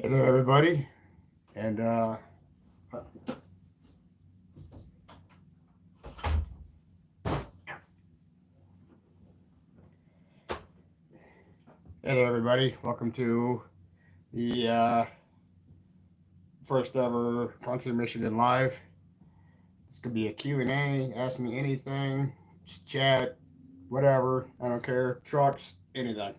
Hello, everybody, and hello, everybody. Welcome to the first ever Frontier Michigan Live. This could be a Q&A. Ask me anything, just chat, whatever. I don't care. Trucks, anything,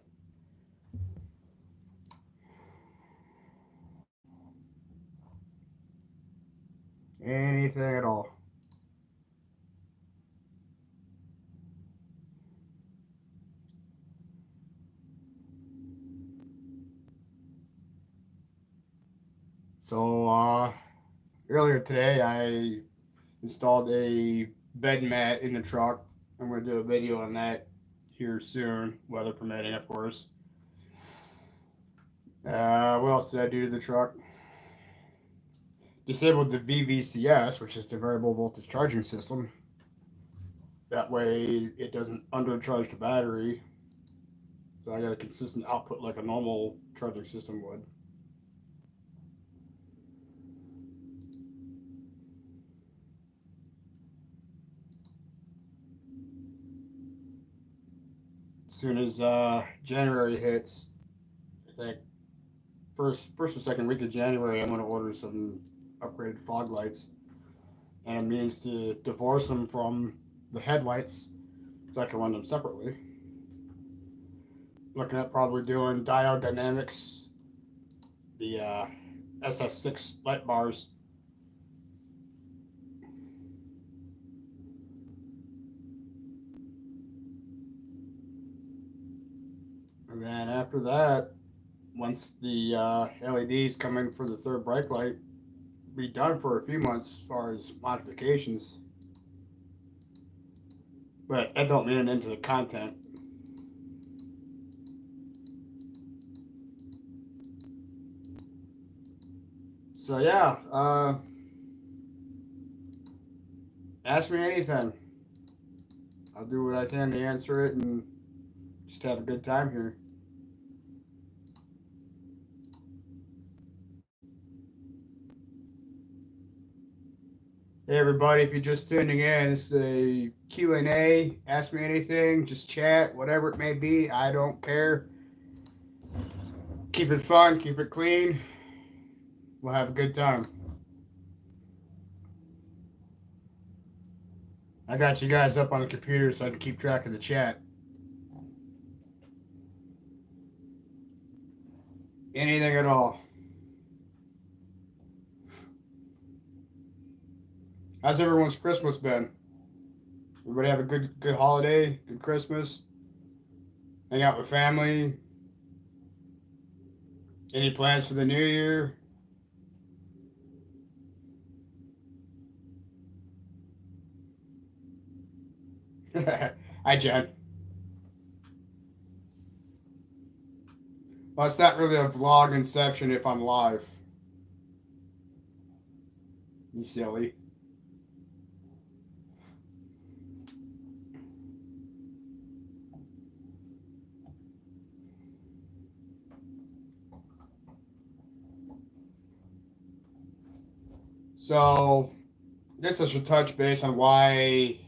anything at all. So earlier today, I installed a bed mat in the truck. I'm going to do a video on that here soon, weather permitting, of course. What else did I do to the truck? Disabled the VVCS, which is the variable voltage charging system. That way it doesn't undercharge the battery. So I got a consistent output like a normal charging system would. As soon as January hits, I think first or second week of January, I'm going to order some upgraded fog lights, and it means to divorce them from the headlights so I can run them separately. Looking at probably doing Diode Dynamics, the SF6 light bars. And then after that, once the LEDs come in for the third brake light, be done for a few months as far as modifications. But that don't mean an end to the content. So yeah, ask me anything. I'll do what I can to answer it and just have a good time here. Hey everybody, if you're just tuning in, this is a Q&A. Ask me anything, just chat, whatever it may be. I don't care. Keep it fun, keep it clean. We'll have a good time. I got you guys up on the computer so I can keep track of the chat. Anything at all. How's everyone's Christmas been? Everybody have a good holiday, good Christmas. Hang out with family. Any plans for the new year? Hi, Jen. Well, it's not really a vlog inception if I'm live. You silly. So, I guess I should touch base on why,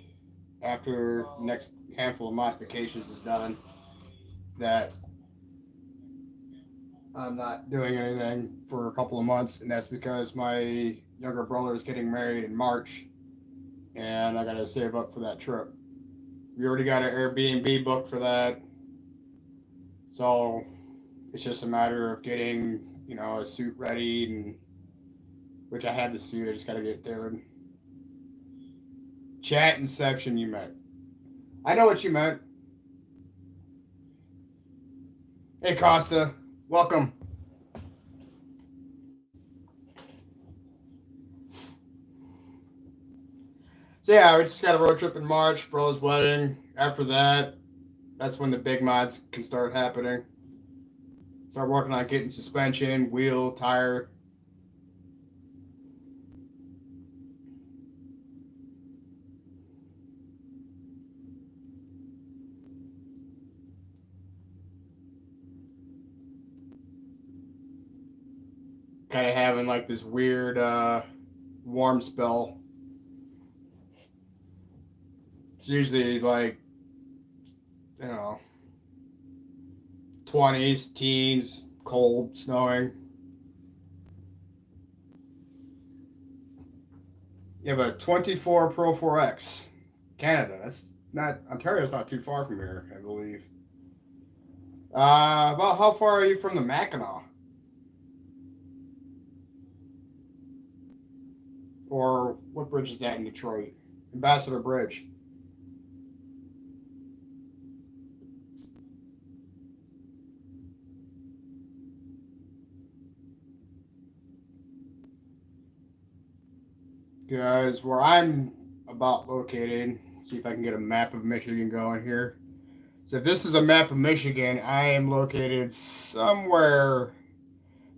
after the next handful of modifications is done, that I'm not doing anything for a couple of months, and that's because my younger brother is getting married in March, and I gotta save up for that trip. We already got an Airbnb booked for that, so it's just a matter of getting a suit ready, and which I have the suit. I just gotta get it tailored. Chat inception, you meant? I know what you meant. Hey Costa, welcome. So yeah, we just got a road trip in March, bro's wedding. After that, that's when the big mods can start happening. Start working on getting suspension, wheel, tire. kind of having like this weird warm spell. It's usually like, you know, 20s, teens, cold, snowing. You have a 24 Pro 4X. Canada. That's not, Ontario's not too far from here, I believe. About how far are you from the Mackinac? Or what bridge is that in Detroit? Ambassador Bridge. Guys, where I'm about located, see if I can get a map of Michigan going here. So if this is a map of Michigan, I am located somewhere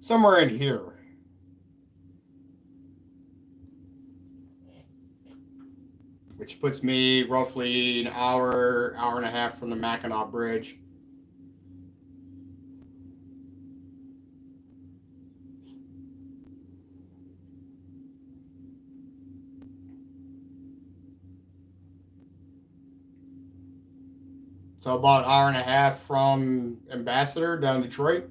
in here. Which puts me roughly an hour, hour and a half from the Mackinac Bridge. So about an hour and a half from Ambassador down Detroit.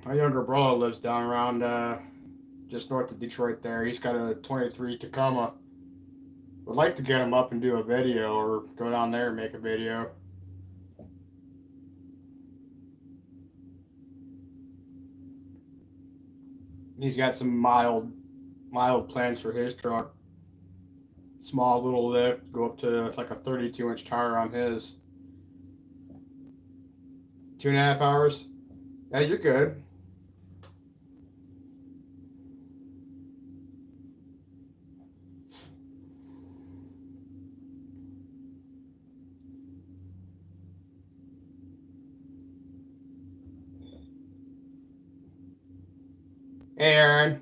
My younger brother lives down around just north of Detroit there. He's got a 23 Tacoma. Would like to get him up and do a video or go down there and make a video. He's got some mild plans for his truck. Small little lift, go up to like a 32-inch tire on his. 2.5 hours? Yeah, you're good. Hey, Aaron.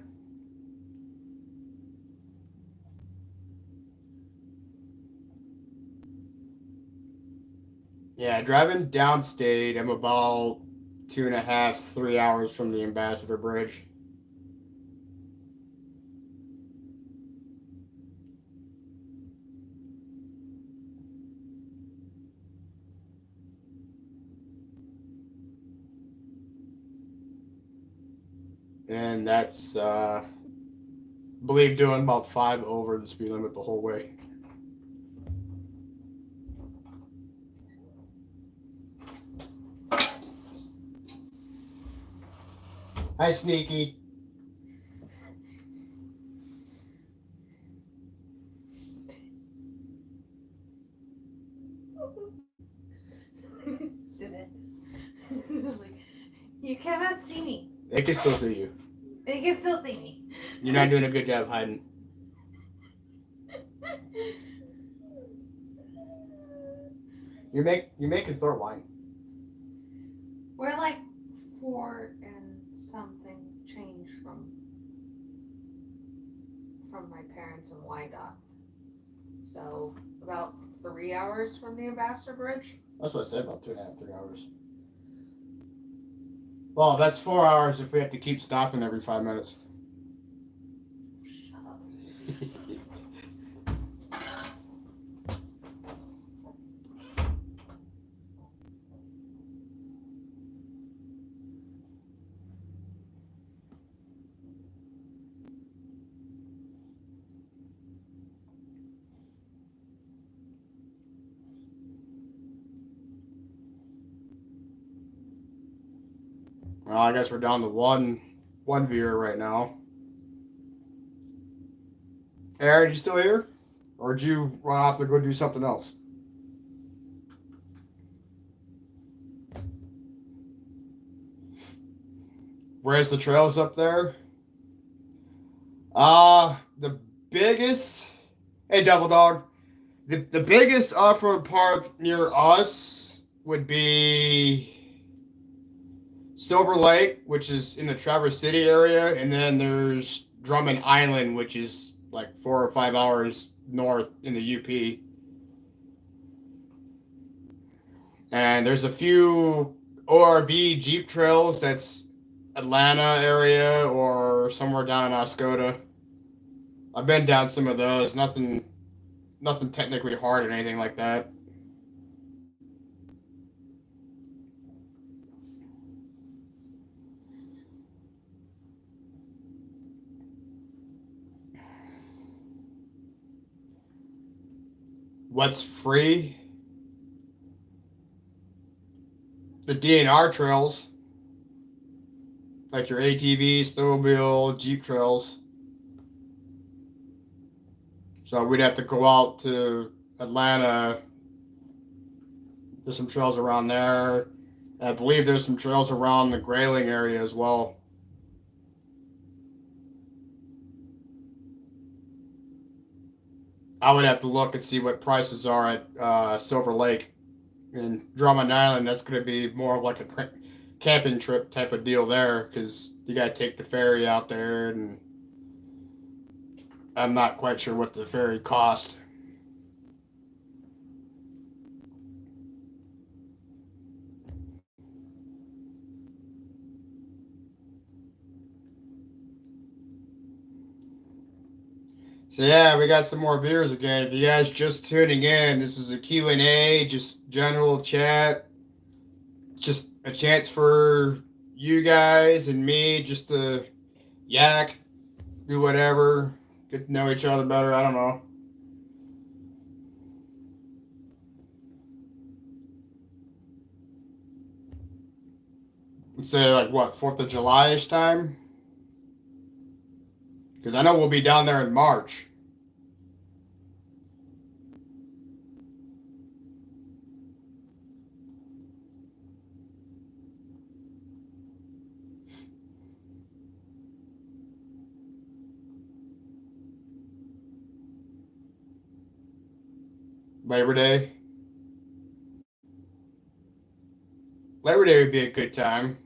Yeah, driving downstate, I'm about 2.5, 3 hours from the Ambassador Bridge. And that's, I believe, doing about 5 over the speed limit the whole way. Hi, Sneaky. Did it? Like, you cannot see me. They can still see you. They can still see me. You're not doing a good job hiding. You're making Thor whine. We're like 4 and something change from my parents in Wyandotte. So about 3 hours from the Ambassador Bridge. That's what I said, about 2.5, 3 hours. Well, that's 4 hours if we have to keep stopping every 5 minutes. Shut up. Well, I guess we're down to one viewer right now. Aaron, you still here? Or did you run off to go do something else? Where's the trails up there? The biggest. Hey, Devil Dog. The biggest off-road park near us would be Silver Lake, which is in the Traverse City area, and then there's Drummond Island, which is like 4 or 5 hours north in the UP. And there's a few ORV Jeep trails that's Atlanta area or somewhere down in Oscoda. I've been down some of those. Nothing technically hard or anything like that. What's free? The DNR trails, like your ATVs, snowmobile, Jeep trails. So we'd have to go out to Atlanta. There's some trails around there. I believe there's some trails around the Grayling area as well. I would have to look and see what prices are at Silver Lake. In Drummond Island, that's going to be more of like a camping trip type of deal there because you got to take the ferry out there, and I'm not quite sure what the ferry cost. So yeah, we got some more viewers again. If you guys just tuning in, this is a Q&A, just general chat. Just a chance for you guys and me just to yak, do whatever, get to know each other better. I don't know. Let's say like what, 4th of July ish time? Because I know we'll be down there in March. Labor Day. Labor Day would be a good time.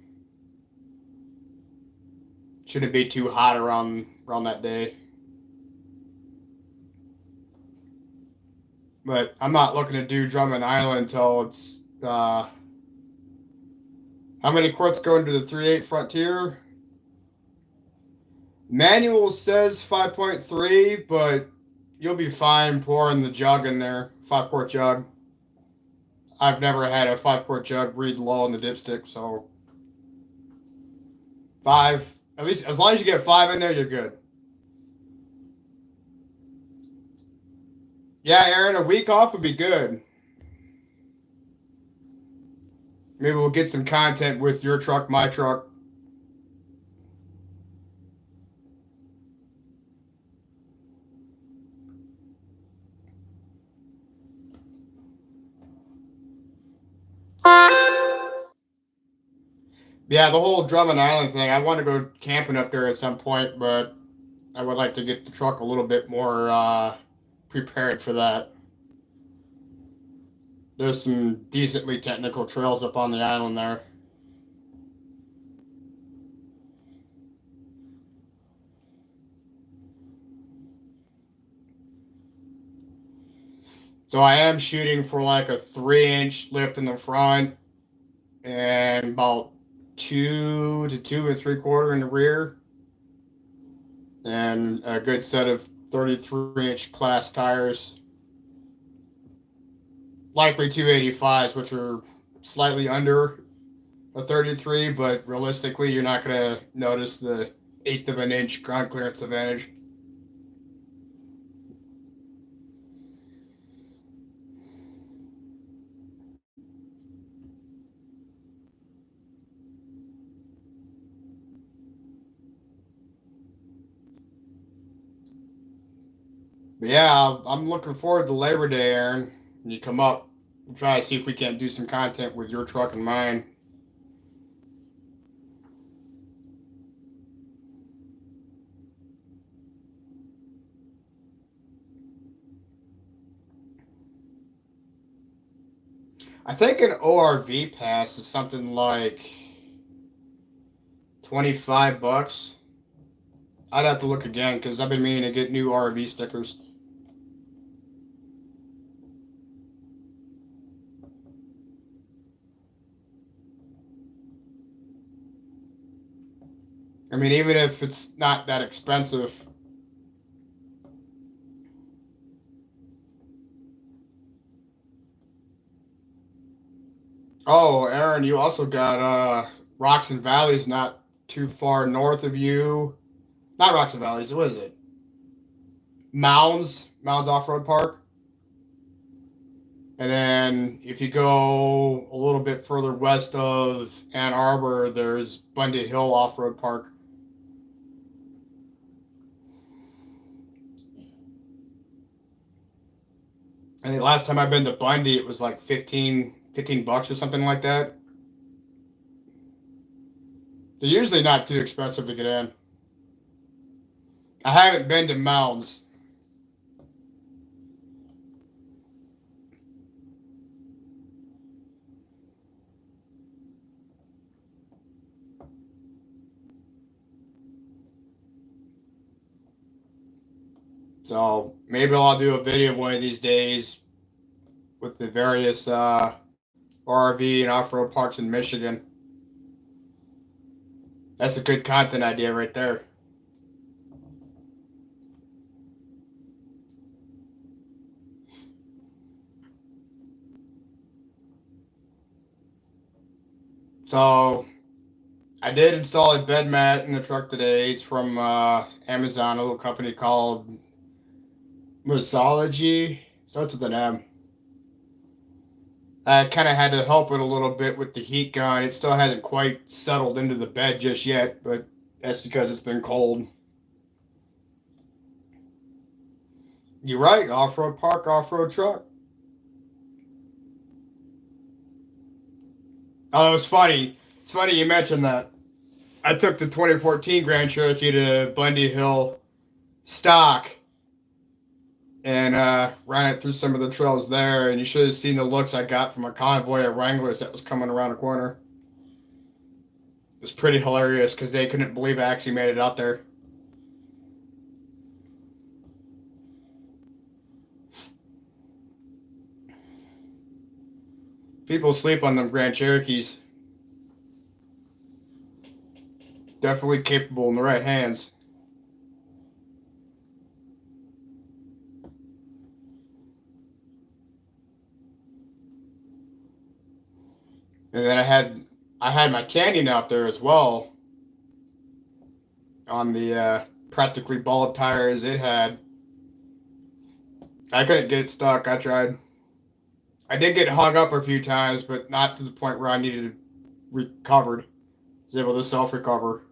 Shouldn't be too hot around that day. But I'm not looking to do Drummond Island until it's how many quarts go into the 3.8 Frontier? Manual says 5.3, but you'll be fine pouring the jug in there, 5-quart jug. I've never had a 5-quart jug read low in the dipstick, so 5. At least as long as you get 5 in there, you're good. Yeah, Aaron, a week off would be good. Maybe we'll get some content with your truck, my truck. Yeah, the whole Drummond Island thing. I want to go camping up there at some point, but I would like to get the truck a little bit more prepared for that. There's some decently technical trails up on the island there. So I am shooting for like a 3-inch lift in the front and about 2 to 2 3/4 in the rear, and a good set of 33-inch class tires. Likely 285s, which are slightly under a 33, but realistically, you're not going to notice the 1/8 of an inch ground clearance advantage. But yeah, I'm looking forward to Labor Day, Aaron. When you come up, we'll try to see if we can't do some content with your truck and mine. I think an ORV pass is something like 25 bucks. I'd have to look again because I've been meaning to get new RV stickers. I mean, even if it's not that expensive. Oh, Aaron, you also got Rocks and Valleys not too far north of you. Not Rocks and Valleys, what is it? Mounds Off-Road Park. And then if you go a little bit further west of Ann Arbor, there's Bundy Hill Off-Road Park. And the last time I've been to Bundy, it was like 15 bucks or something like that. They're usually not too expensive to get in. I haven't been to Mounds. So maybe I'll do a video one of these days with the various RV and off-road parks in Michigan. That's a good content idea right there. So I did install a bed mat in the truck today. It's from Amazon, a little company called Masology. Starts with an M. I kind of had to help it a little bit with the heat gun. It still hasn't quite settled into the bed just yet, but that's because it's been cold. You're right, off-road park, off-road truck. Oh, it's funny. It's funny you mentioned that. I took the 2014 Grand Cherokee to Bundy Hill stock and ran it through some of the trails there, and you should have seen the looks I got from a convoy of Wranglers that was coming around the corner. It was pretty hilarious because they couldn't believe I actually made it out there. People sleep on them Grand Cherokees. Definitely capable in the right hands. And then I had my Canyon out there as well on the practically bald tires it had. I couldn't get it stuck. I tried. I did get hung up a few times, but not to the point where I needed it recovered. I was able to self recover.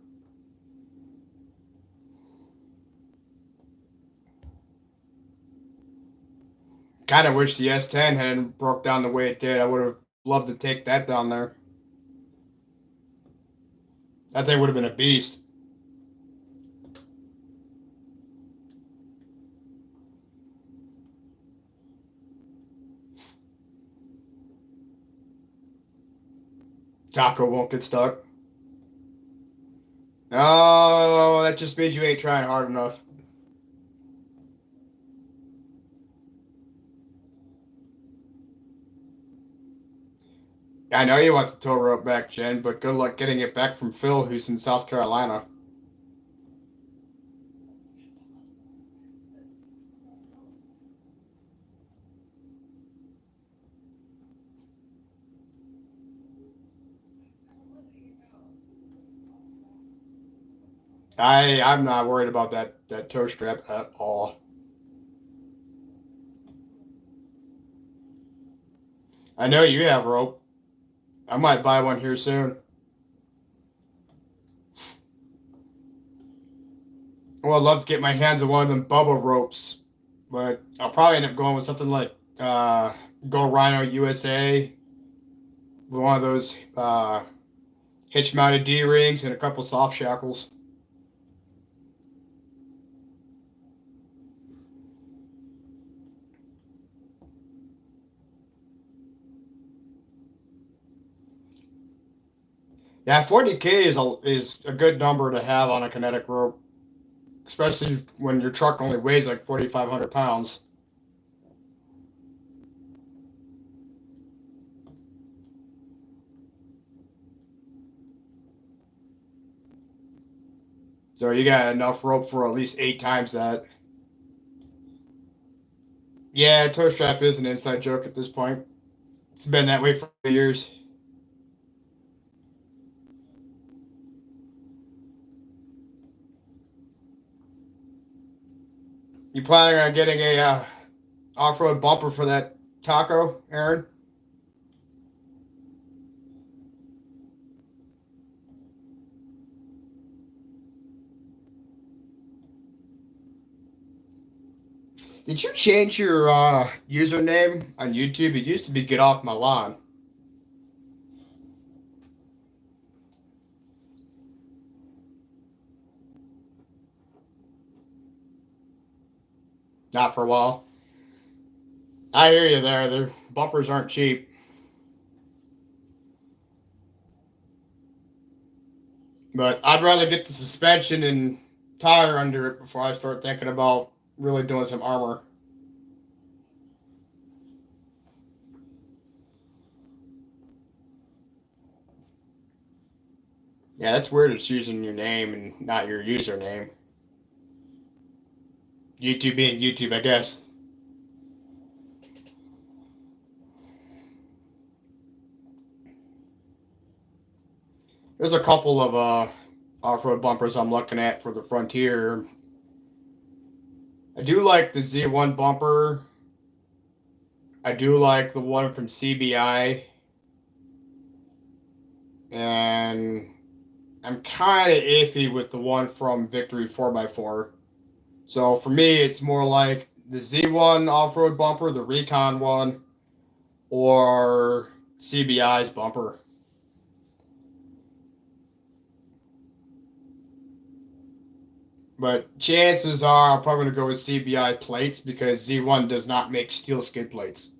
Kind of wish the S10 hadn't broke down the way it did. I would have loved to take that down there. That thing would have been a beast. Taco won't get stuck. Oh, that just means you ain't trying hard enough. I know you want the tow rope back, Jen, but good luck getting it back from Phil, who's in South Carolina. I'm not worried about that tow strap at all. I know you have rope. I might buy one here soon. Well, I'd love to get my hands on one of them Bubba ropes, but I'll probably end up going with something like Go Rhino USA, with one of those hitch-mounted D-rings and a couple soft shackles. Yeah, 40K is a good number to have on a kinetic rope, especially when your truck only weighs like 4,500 pounds. So you got enough rope for at least 8 times that. Yeah, toe strap is an inside joke at this point. It's been that way for years. You planning on getting a off-road bumper for that taco, Aaron? Did you change your username on YouTube? It used to be Get Off My Lawn. Not for a while. I hear you there. Their bumpers aren't cheap. But I'd rather get the suspension and tire under it before I start thinking about really doing some armor. Yeah, that's weird. It's using your name and not your username. YouTube being YouTube, I guess. There's a couple of off-road bumpers I'm looking at for the Frontier. I do like the Z1 bumper. I do like the one from CBI. And I'm kind of iffy with the one from Victory 4x4. So for me, it's more like the Z1 off-road bumper, the Recon one, or CBI's bumper. But chances are I'm probably going to go with CBI plates because Z1 does not make steel skid plates.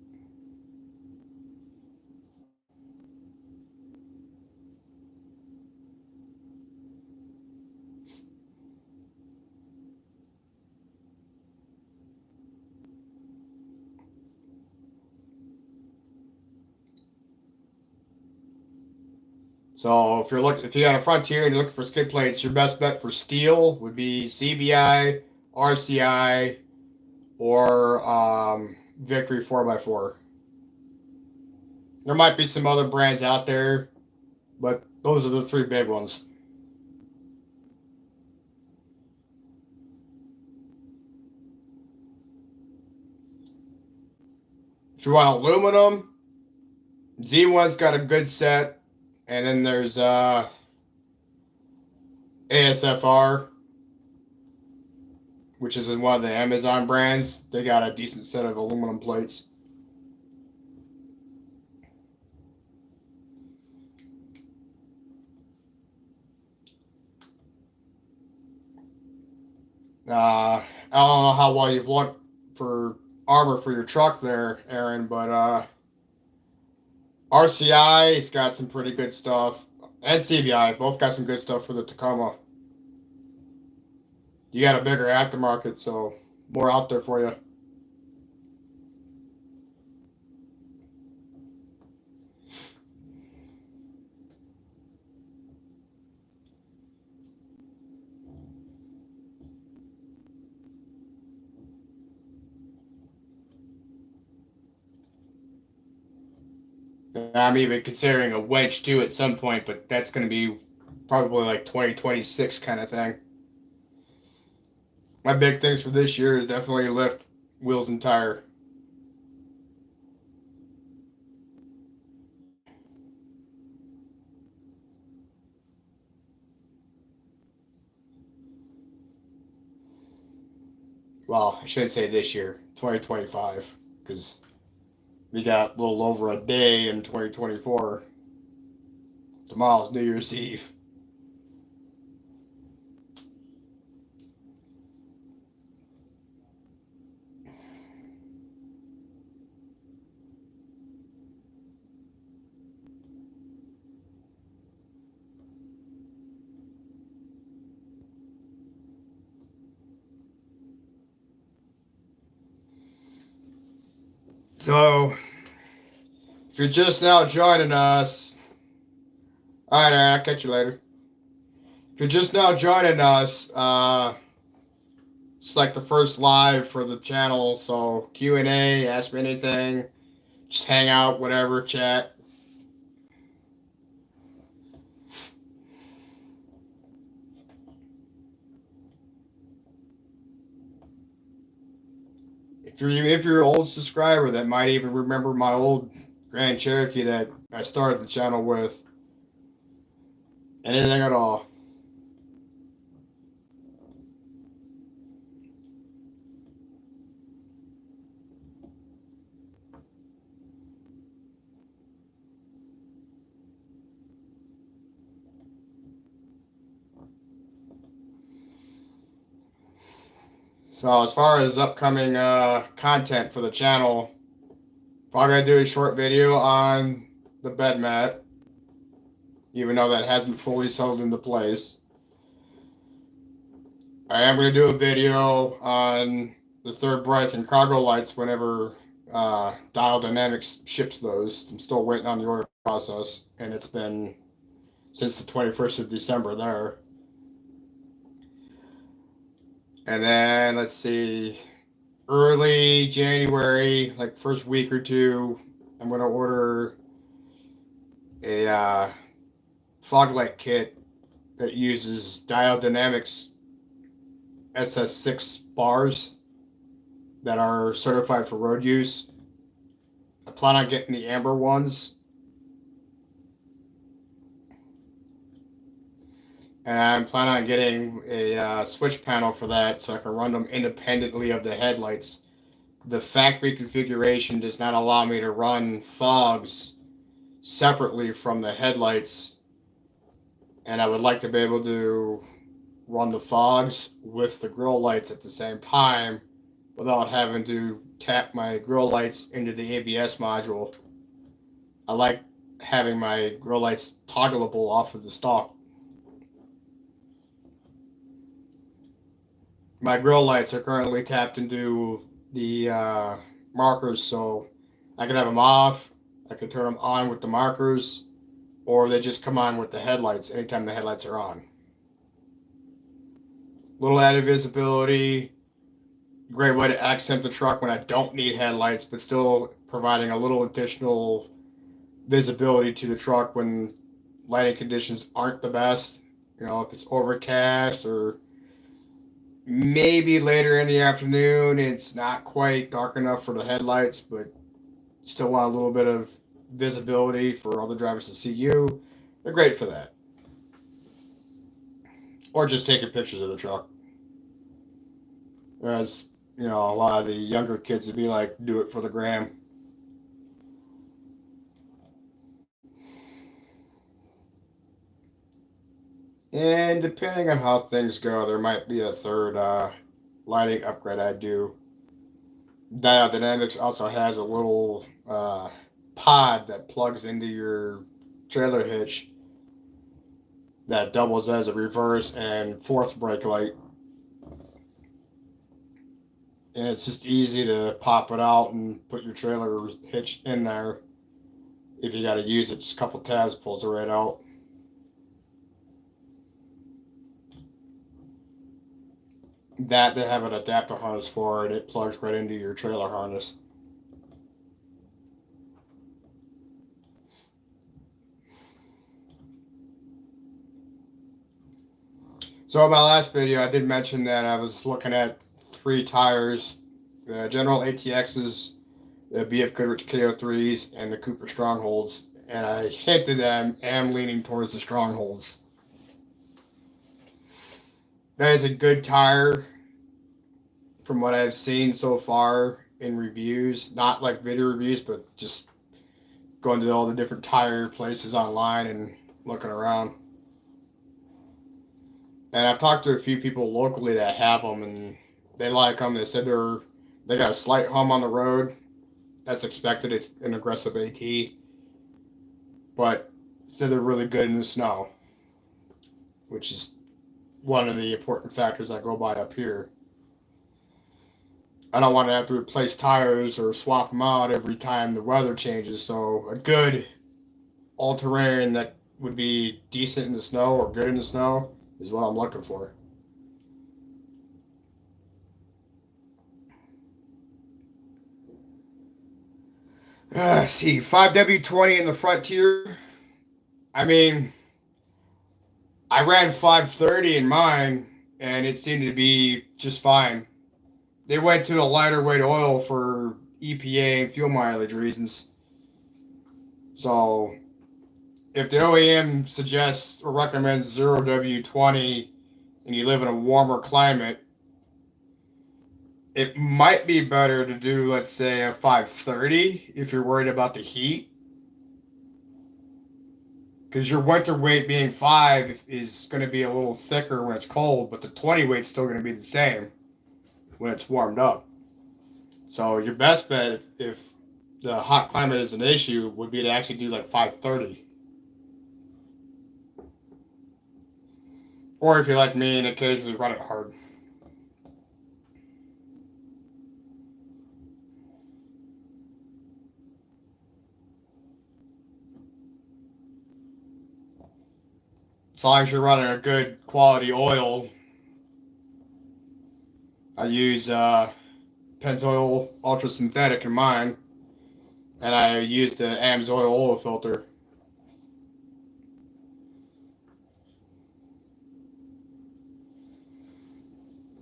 So if you got a Frontier and you're looking for skid plates, your best bet for steel would be CBI, RCI, or Victory 4x4. There might be some other brands out there, but those are the three big ones. If you want aluminum, Z1's got a good set, and then there's ASFR, which is in one of the Amazon brands. They got a decent set of aluminum plates. I don't know how well you've looked for armor for your truck there, Aaron, but RCI has got some pretty good stuff, and CBI both got some good stuff for the Tacoma. You got a bigger aftermarket, so more out there for you. I'm even considering a wedge too at some point, but that's going to be probably like 2026 kind of thing. My big things for this year is definitely lift, wheels, and tire. Well, I shouldn't say this year, 2025, because we got a little over a day in 2024. Tomorrow's New Year's Eve. So, if you're just now joining us, all right, Aaron, I'll catch you later. If you're just now joining us, it's like the first live for the channel. So Q&A, ask me anything, just hang out, whatever, chat. If you're an old subscriber that might even remember my old Grand Cherokee that I started the channel with, anything at all. So as far as upcoming content for the channel, probably gonna do a short video on the bed mat, even though that hasn't fully settled into place. I am gonna do a video on the third brake and cargo lights whenever Dial Dynamics ships those. I'm still waiting on the order process, and it's been since the 21st of December there. And then let's see, early January, like first week or two, I'm gonna order a fog light kit that uses Dial Dynamics SS6 bars that are certified for road use. I plan on getting the amber ones. And I'm planning on getting a switch panel for that so I can run them independently of the headlights. The factory configuration does not allow me to run fogs separately from the headlights. And I would like to be able to run the fogs with the grill lights at the same time without having to tap my grill lights into the ABS module. I like having my grill lights toggleable off of the stock. My grill lights are currently tapped into the markers, so I can have them off, I can turn them on with the markers, or they just come on with the headlights anytime the headlights are on. Little added visibility, great way to accent the truck when I don't need headlights, but still providing a little additional visibility to the truck when lighting conditions aren't the best. You know, if it's overcast or maybe later in the afternoon, it's not quite dark enough for the headlights, but still want a little bit of visibility for other drivers to see you. They're great for that. Or just taking pictures of the truck. Whereas, you know, a lot of the younger kids would be like, do it for the gram. And depending on how things go, there might be a third lighting upgrade I do. Dial Dynamics also has a little pod that plugs into your trailer hitch that doubles as a reverse and fourth brake light. And it's just easy to pop it out and put your trailer hitch in there. If you got to use it, just a couple tabs pulls it right out. That they have an adapter harness for, and it plugs right into your trailer harness. So in my last video, I did mention that I was looking at 3 tires, the General ATXs, the BF Goodrich KO3s, and the Cooper Strongholds, and I hinted that I am leaning towards the Strongholds. That is a good tire from what I've seen so far in reviews, not like video reviews, but just going to all the different tire places online and looking around. And I've talked to a few people locally that have them, and they like them. They said they got a slight hum on the road. That's expected. It's an aggressive AT, but said they're really good in the snow, which is one of the important factors I go by up here. I don't want to have to replace tires or swap them out every time the weather changes. So a good all-terrain that would be decent in the snow or good in the snow is what I'm looking for. See, 5W20 in the Frontier. I mean, I ran 530 in mine, and it seemed to be just fine. They went to a lighter weight oil for EPA and fuel mileage reasons. So, if the OEM suggests or recommends 0W20 and you live in a warmer climate, it might be better to do, let's say, a 530 if you're worried about the heat. Because your winter weight being 5 is going to be a little thicker when it's cold, but the 20 weight's still going to be the same when it's warmed up. So your best bet, if the hot climate is an issue, would be to actually do like 530. Or if you're like me and occasionally run it hard. As long as you're running a good quality oil, I use Pennzoil Ultra Synthetic in mine, and I use the Amsoil oil filter.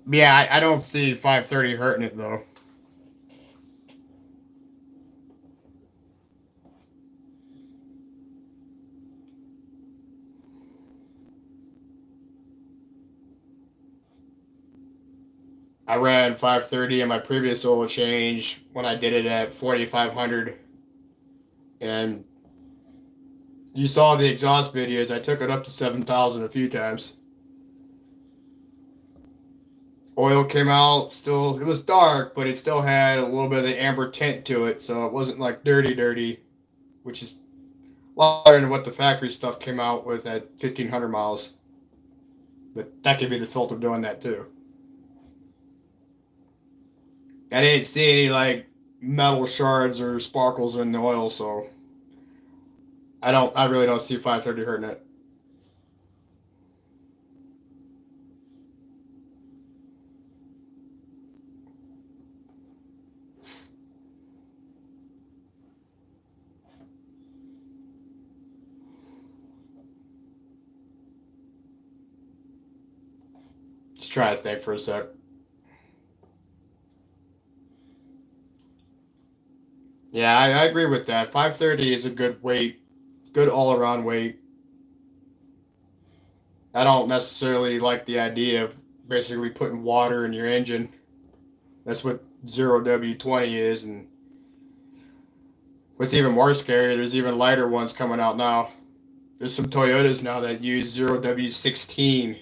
Yeah, I don't see 530 hurting it though. I ran 530 in my previous oil change when I did it at 4500, and you saw the exhaust videos. I took it up to 7,000 a few times. Oil came out still, it was dark, but it still had a little bit of the amber tint to it, so it wasn't like dirty, which is lighter than what the factory stuff came out with at 1,500 miles. But that could be the filter doing that too. I didn't see any like metal shards or sparkles in the oil, so I really don't see 530 hurting it. Just try to think for a sec. Yeah, I agree with that. 530 is a good weight, good all around weight. I don't necessarily like the idea of basically putting water in your engine. That's what 0W20 is. And what's even more scary, there's even lighter ones coming out now. There's some Toyotas now that use 0W16.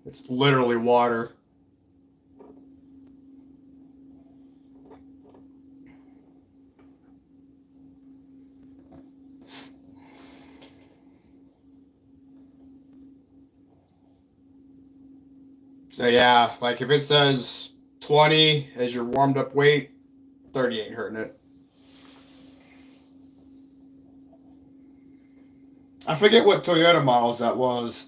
It's literally water. So yeah, like if it says 20 as your warmed up weight, 30 ain't hurting it. I forget what Toyota models that was.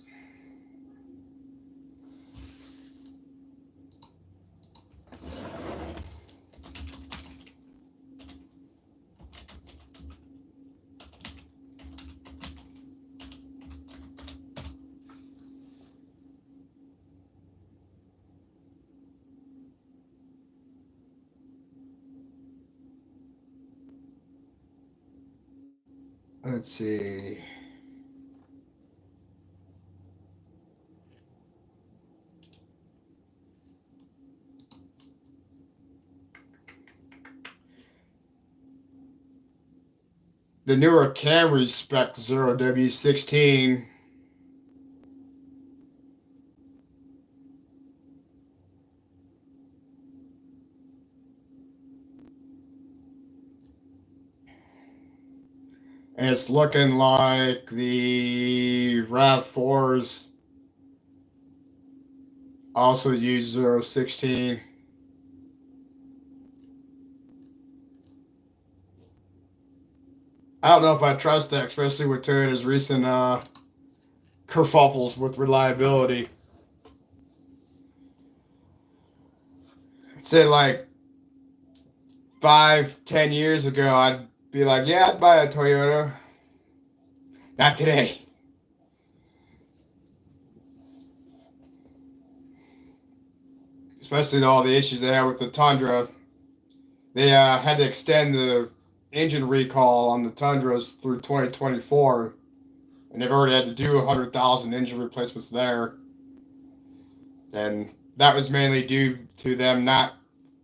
Let's see. The newer Camry spec 0W16. And it's looking like the RAV4s also use 016. I don't know if I trust that, especially with Toyota's recent kerfuffles with reliability. I'd say like 5, 10 years ago, I'd be like, yeah, I'd buy a Toyota. Not today. Especially all the issues they have with the Tundra. They had to extend the engine recall on the Tundras through 2024, and they've already had to do 100,000 engine replacements there. And that was mainly due to them not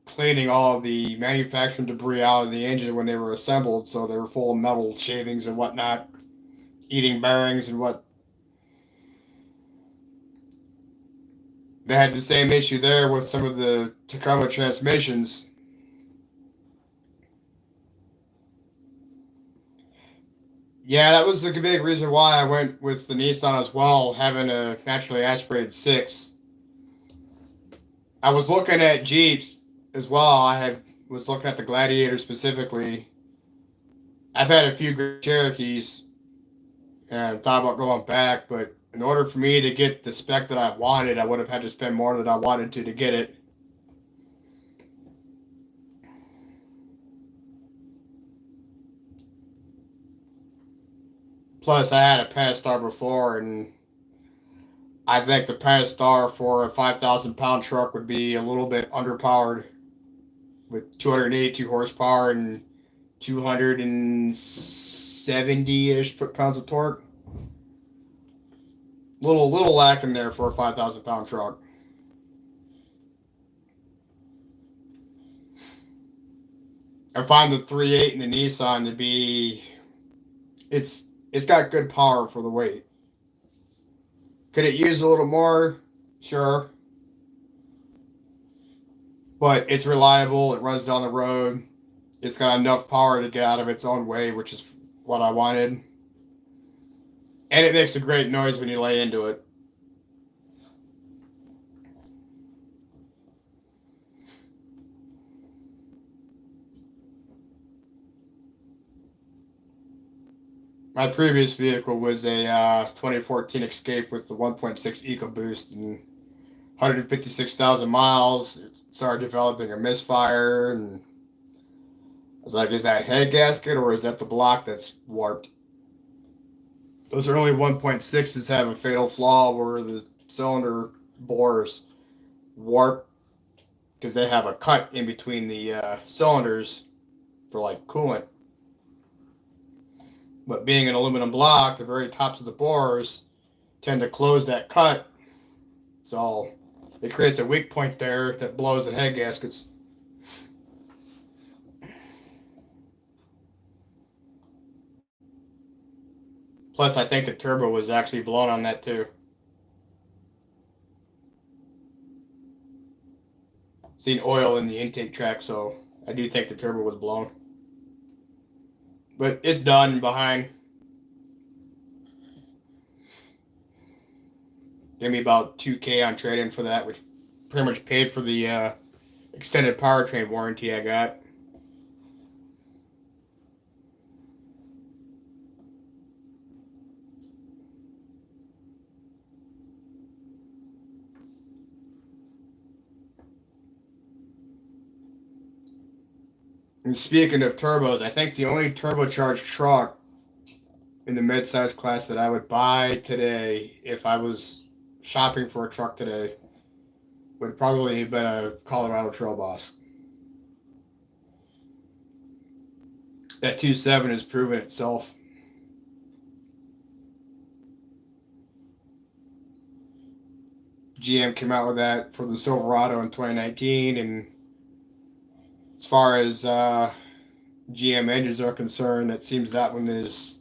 cleaning all of the manufacturing debris out of the engine when they were assembled, so they were full of metal shavings and whatnot, eating bearings and what. They had the same issue there with some of the Tacoma transmissions. Yeah, that was the big reason why I went with the Nissan as well, having a naturally aspirated six. I was looking at Jeeps as well. Was looking at the Gladiator specifically. I've had a few Cherokees and thought about going back, but in order for me to get the spec that I wanted, I would have had to spend more than I wanted to get it. Plus, I had a Pentastar before, and I think the Pentastar for a 5,000 pound truck would be a little bit underpowered with 282 horsepower and 270-ish foot-pounds of torque. Little lacking there for a 5,000 pound truck. I find the 3.8 in the Nissan to be it's got good power for the weight. Could it use a little more? Sure. But it's reliable, it runs down the road, it's got enough power to get out of its own way, which is what I wanted. And it makes a great noise when you lay into it. My previous vehicle was a 2014 Escape with the 1.6 EcoBoost and 156,000 miles. It started developing a misfire, and I was like, is that head gasket or is that the block that's warped? Those early 1.6s have a fatal flaw where the cylinder bores warp because they have a cut in between the cylinders for like coolant. But being an aluminum block, the very tops of the bores tend to close that cut, so it creates a weak point there that blows the head gaskets. Plus, I think the turbo was actually blown on that too. Seen oil in the intake track, so I do think the turbo was blown. But it's done behind. Gave me about $2,000 on trade-in for that, which pretty much paid for the extended powertrain warranty I got. And speaking of turbos, I think the only turbocharged truck in the mid-size class that I would buy today, if I was shopping for a truck today, would probably have been a Colorado Trail Boss. That 2.7 has proven itself. GM came out with that for the Silverado in 2019, and as far as GM engines are concerned, it seems that one is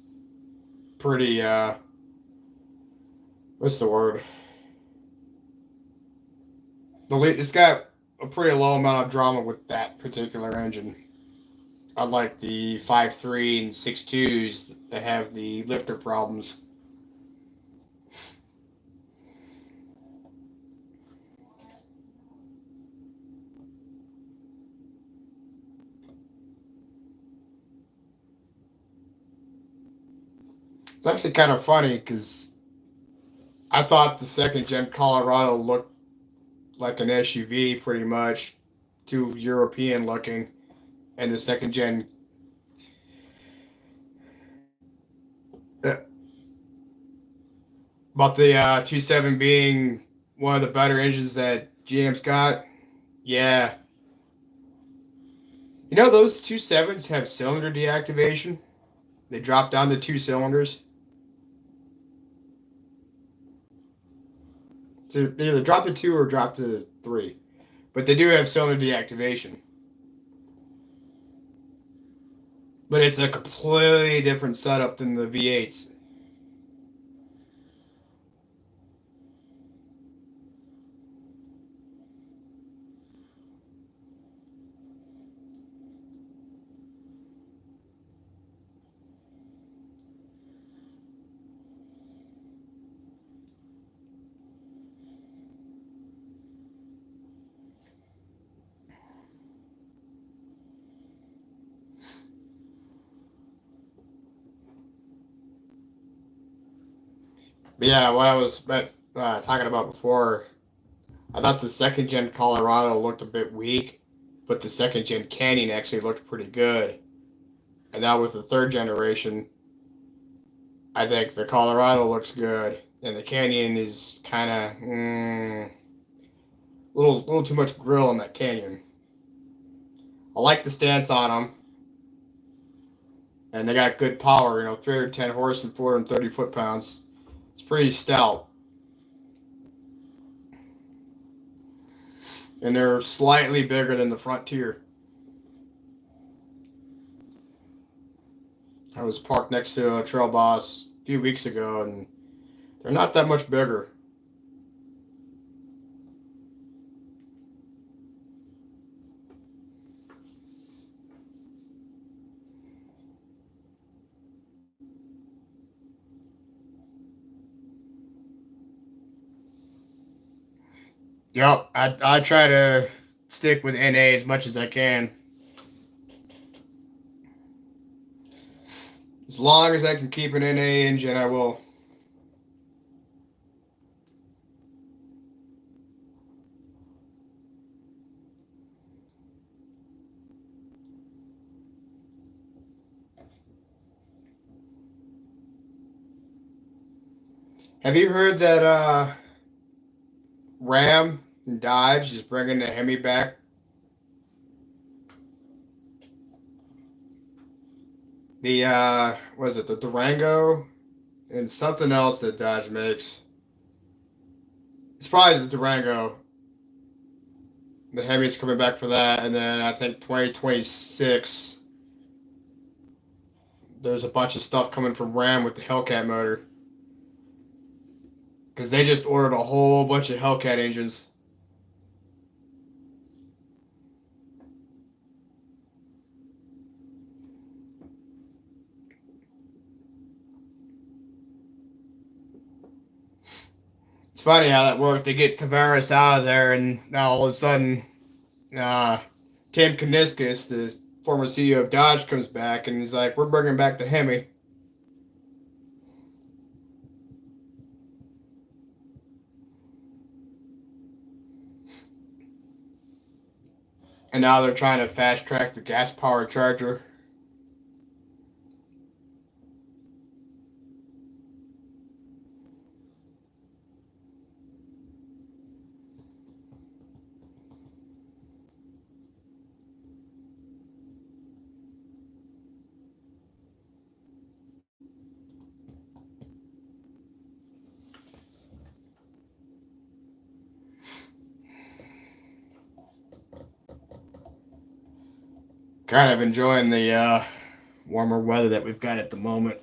pretty, what's the word? It's got a pretty low amount of drama with that particular engine. Unlike the 5.3 and 6.2s that have the lifter problems. It's actually kind of funny because I thought the second gen Colorado looked like an SUV pretty much, too European looking, and the second gen. uh, About the 2.7 being one of the better engines that GM's got. Yeah. You know, those 2.7s have cylinder deactivation. They drop down to 2 cylinders. So they either drop to 2 or drop to 3. But they do have cylinder deactivation. But it's a completely different setup than the V8s. But yeah, what I was talking about before, I thought the second gen Colorado looked a bit weak, but the second gen Canyon actually looked pretty good. And now with the third generation, I think the Colorado looks good, and the Canyon is kind of little too much grill in that Canyon. I like the stance on them, and they got good power. 310 horse and 430 foot-pounds. It's pretty stout, and they're slightly bigger than the Frontier. I was parked next to a Trail Boss a few weeks ago, and they're not that much bigger. Yep, I try to stick with NA as much as I can. As long as I can keep an NA engine, I will. Have you heard that Ram and Dodge is bringing the Hemi back? The was it the Durango and something else that Dodge makes? It's probably the Durango. The Hemi's coming back for that, and then I think 2026. There's a bunch of stuff coming from Ram with the Hellcat motor because they just ordered a whole bunch of Hellcat engines. It's funny how that worked. They get Tavares out of there, and now all of a sudden, uh, Tim Kuniskis, the former CEO of Dodge, comes back and he's like, "We're bringing back the Hemi." And now they're trying to fast track the gas powered Charger. Kind of enjoying the warmer weather that we've got at the moment.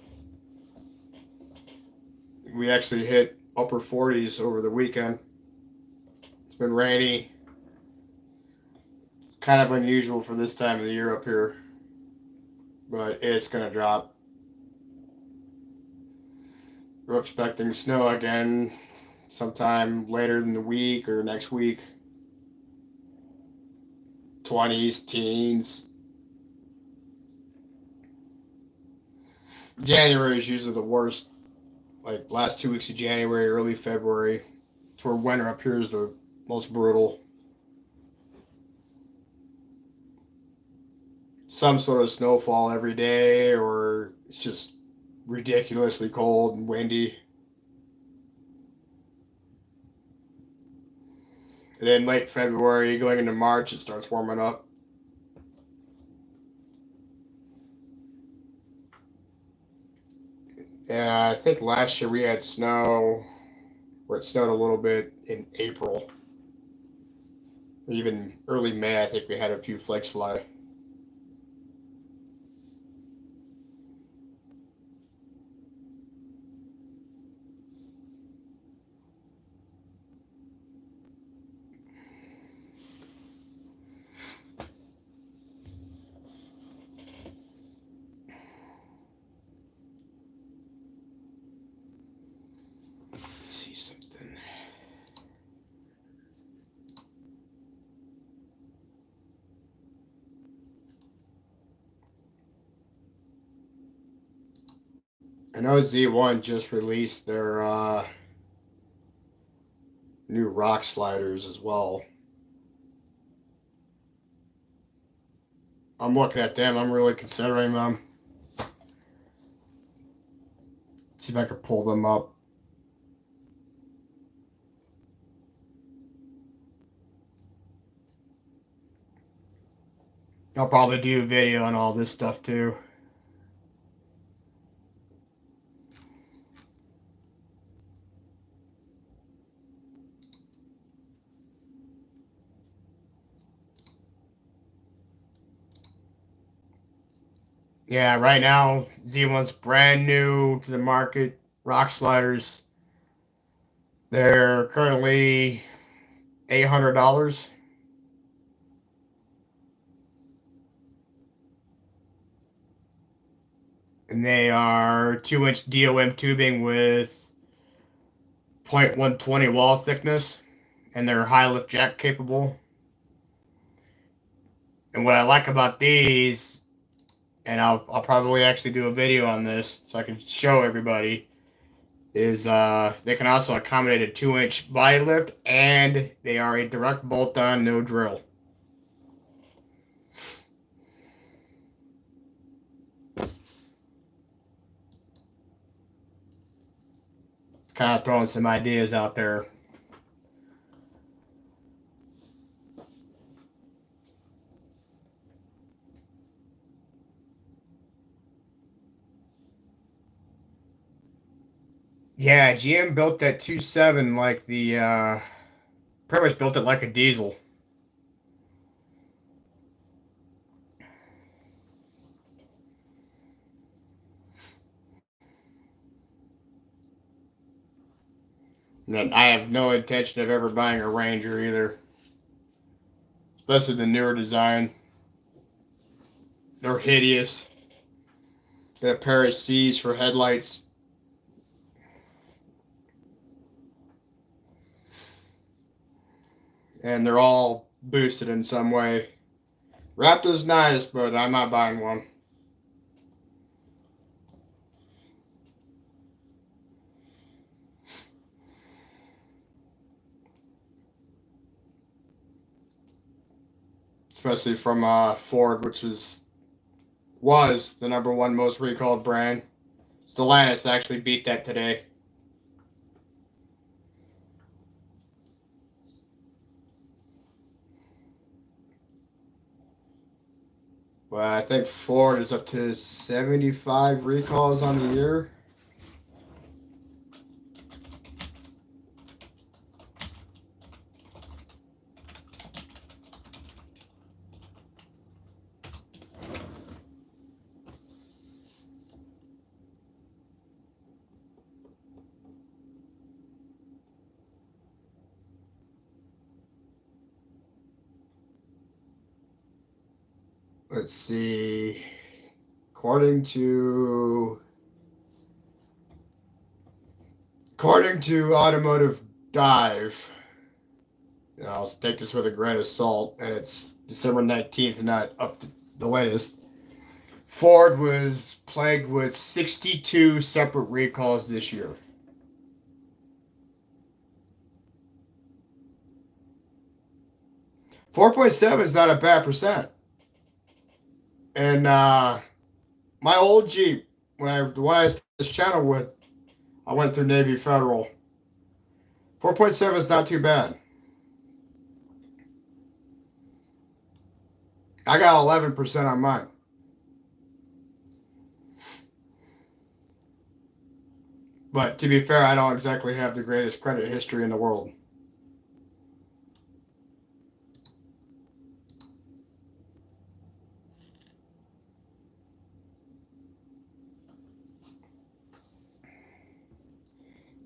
We actually hit upper 40s over the weekend. It's been rainy. Kind of unusual for this time of the year up here, but it's going to drop. We're expecting snow again sometime later in the week or next week. 20s, teens. January is usually the worst. Like last 2 weeks of January, early February. It's where winter up here is the most brutal. Some sort of snowfall every day, or it's just ridiculously cold and windy. And then late February, going into March, it starts warming up. Yeah, I think last year we had snow, where it snowed a little bit in April. Even early May, I think we had a few flakes fly. See something. I know Z1 just released their new rock sliders as well. I'm looking at them. I'm really considering them. See if I can pull them up. I'll probably do a video on all this stuff too. Yeah, right now Z1's brand new to the market. Rock sliders. They're currently $800. And they are 2-inch DOM tubing with 0.120 wall thickness, and they're high lift jack capable. And what I like about these, and I'll probably actually do a video on this so I can show everybody, is they can also accommodate a 2-inch body lift, and they are a direct bolt on, no drill. Kind of throwing some ideas out there. Yeah, GM built that 2.7 like the pretty much built it like a diesel. And I have no intention of ever buying a Ranger either, especially the newer design. They're hideous. Got a pair of C's for headlights. And they're all boosted in some way. Raptor's nice, but I'm not buying one. Especially from Ford, which was the #1 most recalled brand. Stellantis actually beat that today. But I think Ford is up to 75 recalls on the year. Let's see. According to Automotive Dive, I'll take this with a grain of salt, and it's December 19th, not up to the latest. Ford was plagued with 62 separate recalls this year. .7 is not a bad percent. And my old Jeep, the one I started this channel with, I went through Navy Federal. 4.7 is not too bad. I got 11% on mine. But to be fair, I don't exactly have the greatest credit history in the world.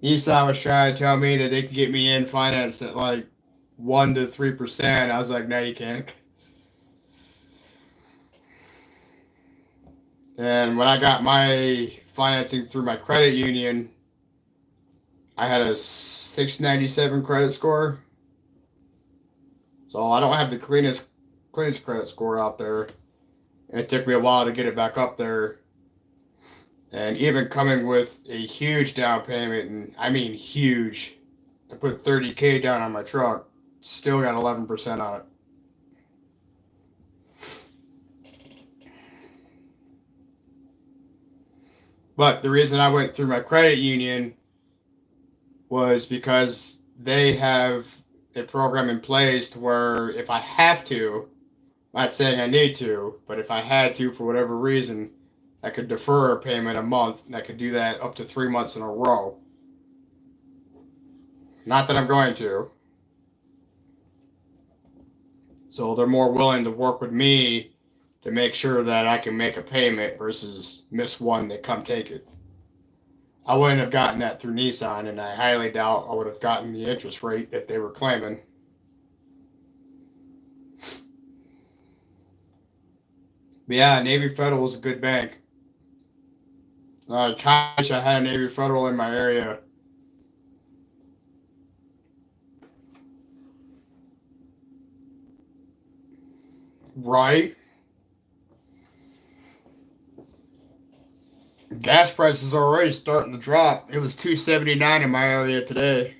Nissan was trying to tell me that they could get me in financed at like 1 to 3%. I was like, no, you can't. And when I got my financing through my credit union, I had a 697 credit score. So I don't have the cleanest credit score out there. And it took me a while to get it back up there. And even coming with a huge down payment, and I mean huge, I put $30,000 down on my truck, still got 11% on it. But the reason I went through my credit union was because they have a program in place to where if I have to, not saying I need to, but if I had to for whatever reason, I could defer a payment a month, and I could do that up to 3 months in a row. Not that I'm going to. So they're more willing to work with me to make sure that I can make a payment versus miss one, they come take it. I wouldn't have gotten that through Nissan, and I highly doubt I would have gotten the interest rate that they were claiming. But yeah, Navy Federal is a good bank. I wish I had a Navy Federal in my area. Right? Gas prices are already starting to drop. It was $2.79 in my area today.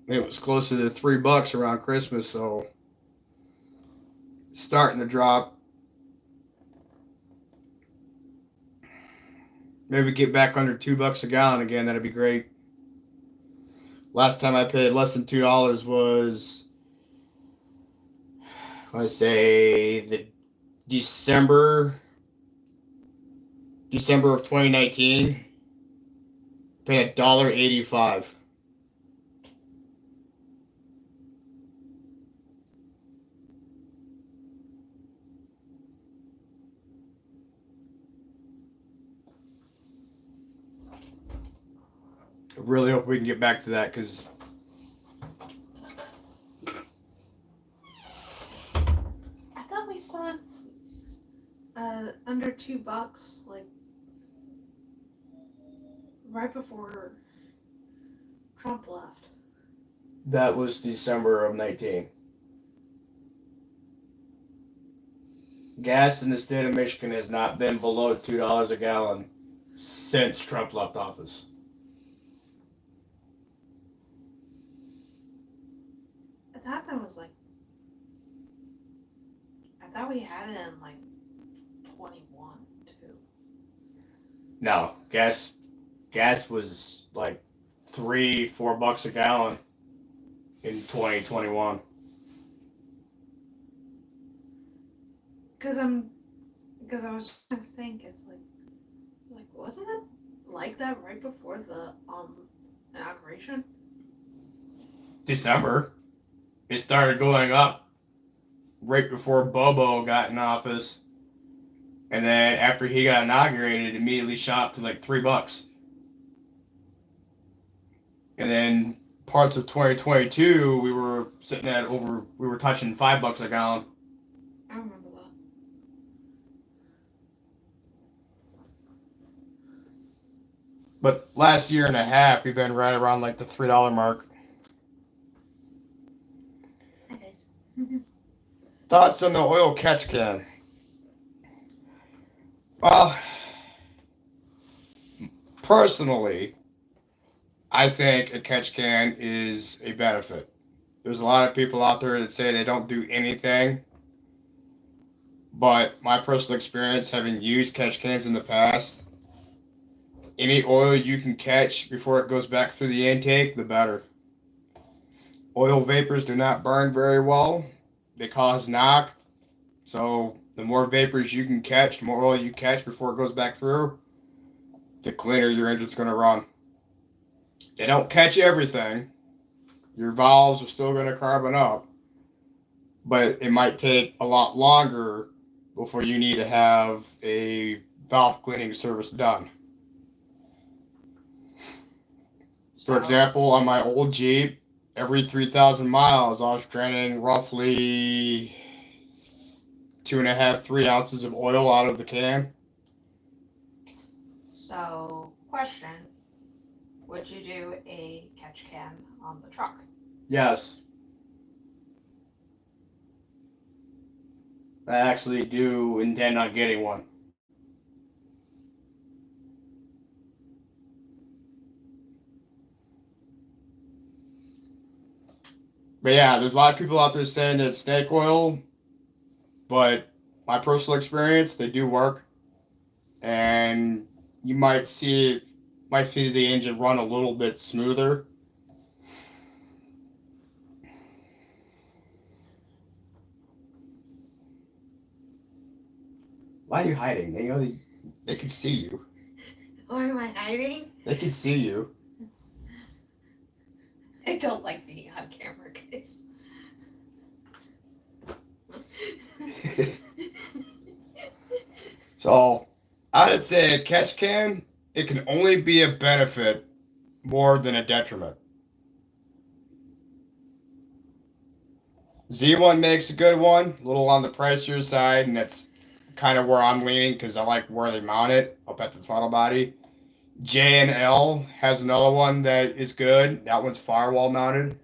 It was closer to $3 around Christmas, so it's starting to drop. Maybe get back under $2 a gallon again. That'd be great. Last time I paid less than $2 was, let's say, the December of 2019. Paid $1.85. I really hope we can get back to that because I thought we saw under $2, like right before Trump left. that was December of 19. Gas in the state of Michigan has not been below $2 a gallon since Trump left office. I thought that was like, I thought we had it in like 21 too. No, gas was like $3-4 a gallon in 2021. Because I was trying to think, it's like wasn't it like that right before the inauguration? December, it started going up right before Bobo got in office, and then after he got inaugurated, it immediately shot up to like $3. And then parts of 2022, we were sitting at we were touching $5 a gallon. I remember that. But last year and a half, we've been right around like the $3 mark. It is. Thoughts on the oil catch can? Well, personally, I think a catch can is a benefit. There's a lot of people out there that say they don't do anything, but my personal experience having used catch cans in the past, any oil you can catch before it goes back through the intake, the better. Oil vapors do not burn very well. They cause knock. So the more vapors you can catch, the more oil you catch before it goes back through, the cleaner your engine's going to run. They don't catch everything. Your valves are still going to carbon up, but it might take a lot longer before you need to have a valve cleaning service done. For example, on my old Jeep, every 3,000 miles, I was draining roughly 2.5, 3 ounces of oil out of the can. So, question: would you do a catch can on the truck? Yes. I actually do intend on getting one. But yeah, there's a lot of people out there saying that it's snake oil, but my personal experience, they do work, and you might see the engine run a little bit smoother. Why are you hiding? They can see you. Why am I hiding? They can see you. I don't like being on camera, guys. So, I would say a catch can, it can only be a benefit more than a detriment. Z1 makes a good one, a little on the pricier side, and that's kind of where I'm leaning because I like where they mount it up at the throttle body. J&L has another one that is good. That one's firewall mounted.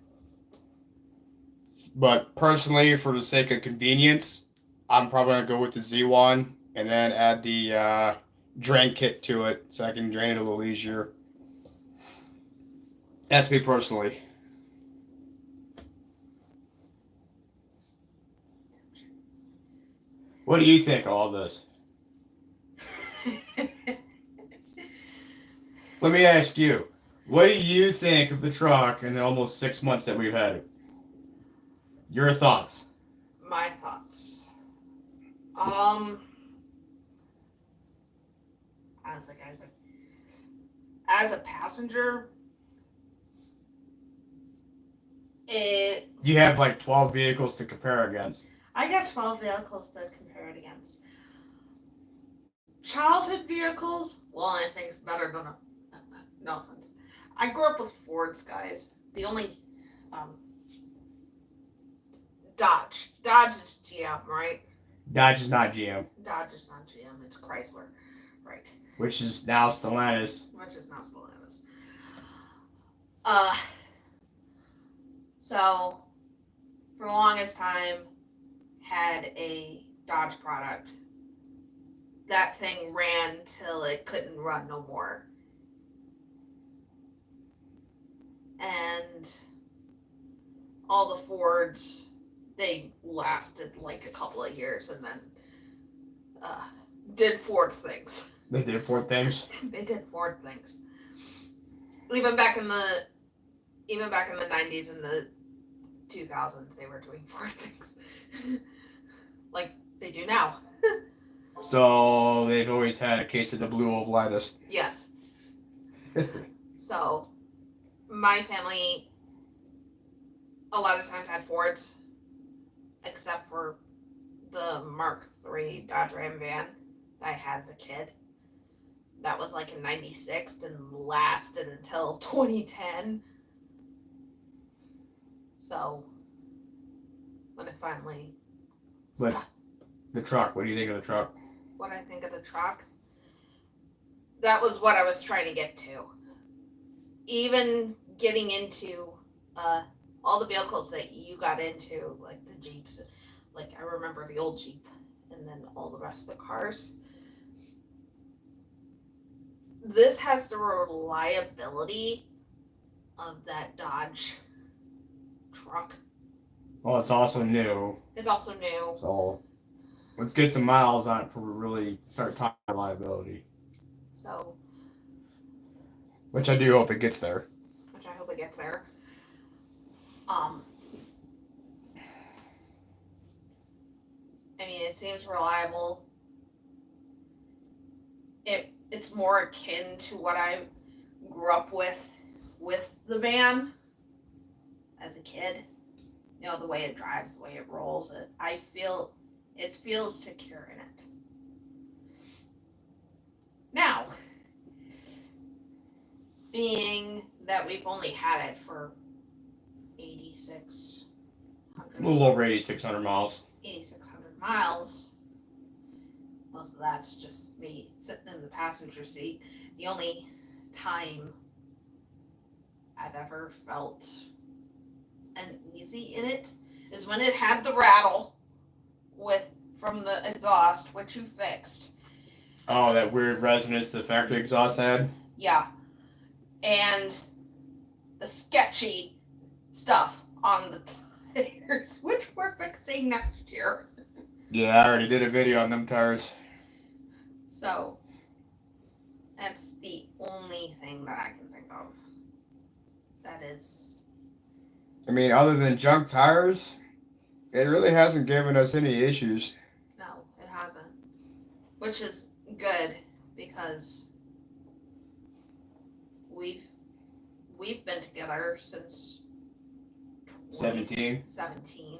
But personally, for the sake of convenience, I'm probably going to go with the Z1 and then add the drain kit to it so I can drain it a little easier. That's me personally. What do you think of all this? Let me ask you, what do you think of the truck in the almost 6 months that we've had it? Your thoughts? My thoughts. As a passenger, You have like 12 vehicles to compare against. I got 12 vehicles to compare it against. Childhood vehicles, well, anything's better than a. No offense. I grew up with Fords, guys. The only. Dodge. Dodge is GM, right? Dodge is not GM. Dodge is not GM, it's Chrysler. Right. Which is now Stellantis. Which is now Stellantis. So, for the longest time, had a Dodge product. That thing ran till it couldn't run no more. And all the Fords, they lasted like a couple of years and then did Ford things. They did Ford things? They did Ford things. Even back in the 90s and the 2000s, they were doing Ford things. Like they do now. So they've always had a case of the blue ovalitis. Yes. So my family a lot of times had Fords, except for the Mark III Dodge Ram van that I had as a kid. That was like in 96 and lasted until 2010. So when it finally But stopped. the truck, what do you think of the truck? What I think of the truck? That was what I was trying to get to. Even getting into all the vehicles that you got into, like the Jeeps, like I remember the old Jeep and then all the rest of the cars. This has the reliability of that Dodge truck. Well, it's also new, It's also new. so let's get some miles on it before we really start talking reliability. So, Which I do hope it gets there. which I hope it gets there. I mean, it seems reliable. It's more akin to what I grew up with the van as a kid. You know, the way it drives, the way it rolls. It feels secure in it. Now, being that we've only had it for 8,600 A little over 8,600 miles. 8,600 miles. Most of that's just me sitting in the passenger seat. The only time I've ever felt uneasy in it is when it had the rattle from the exhaust, which you fixed. Oh, that weird resonance the factory exhaust had? Yeah. And the sketchy stuff on the tires, which we're fixing next year. Yeah, I already did a video on them tires. So, that's the only thing that I can think of. That is. I mean, other than junk tires, it really hasn't given us any issues. No, it hasn't. Which is good because we've been together since 17. 17.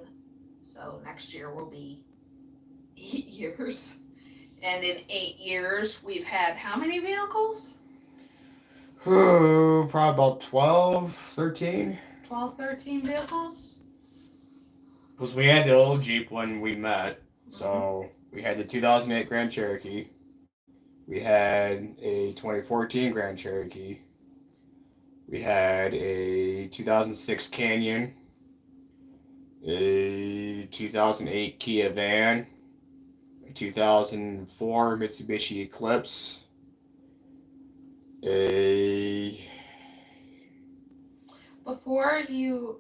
So next year will be 8 years. And in 8 years, we've had how many vehicles? Probably about 12, 13. 12, 13 vehicles? Because we had the old Jeep when we met. So we had the 2008 Grand Cherokee. We had a 2014 Grand Cherokee. We had a 2006 Canyon. A 2008 Kia van. A 2004 Mitsubishi Eclipse. Before you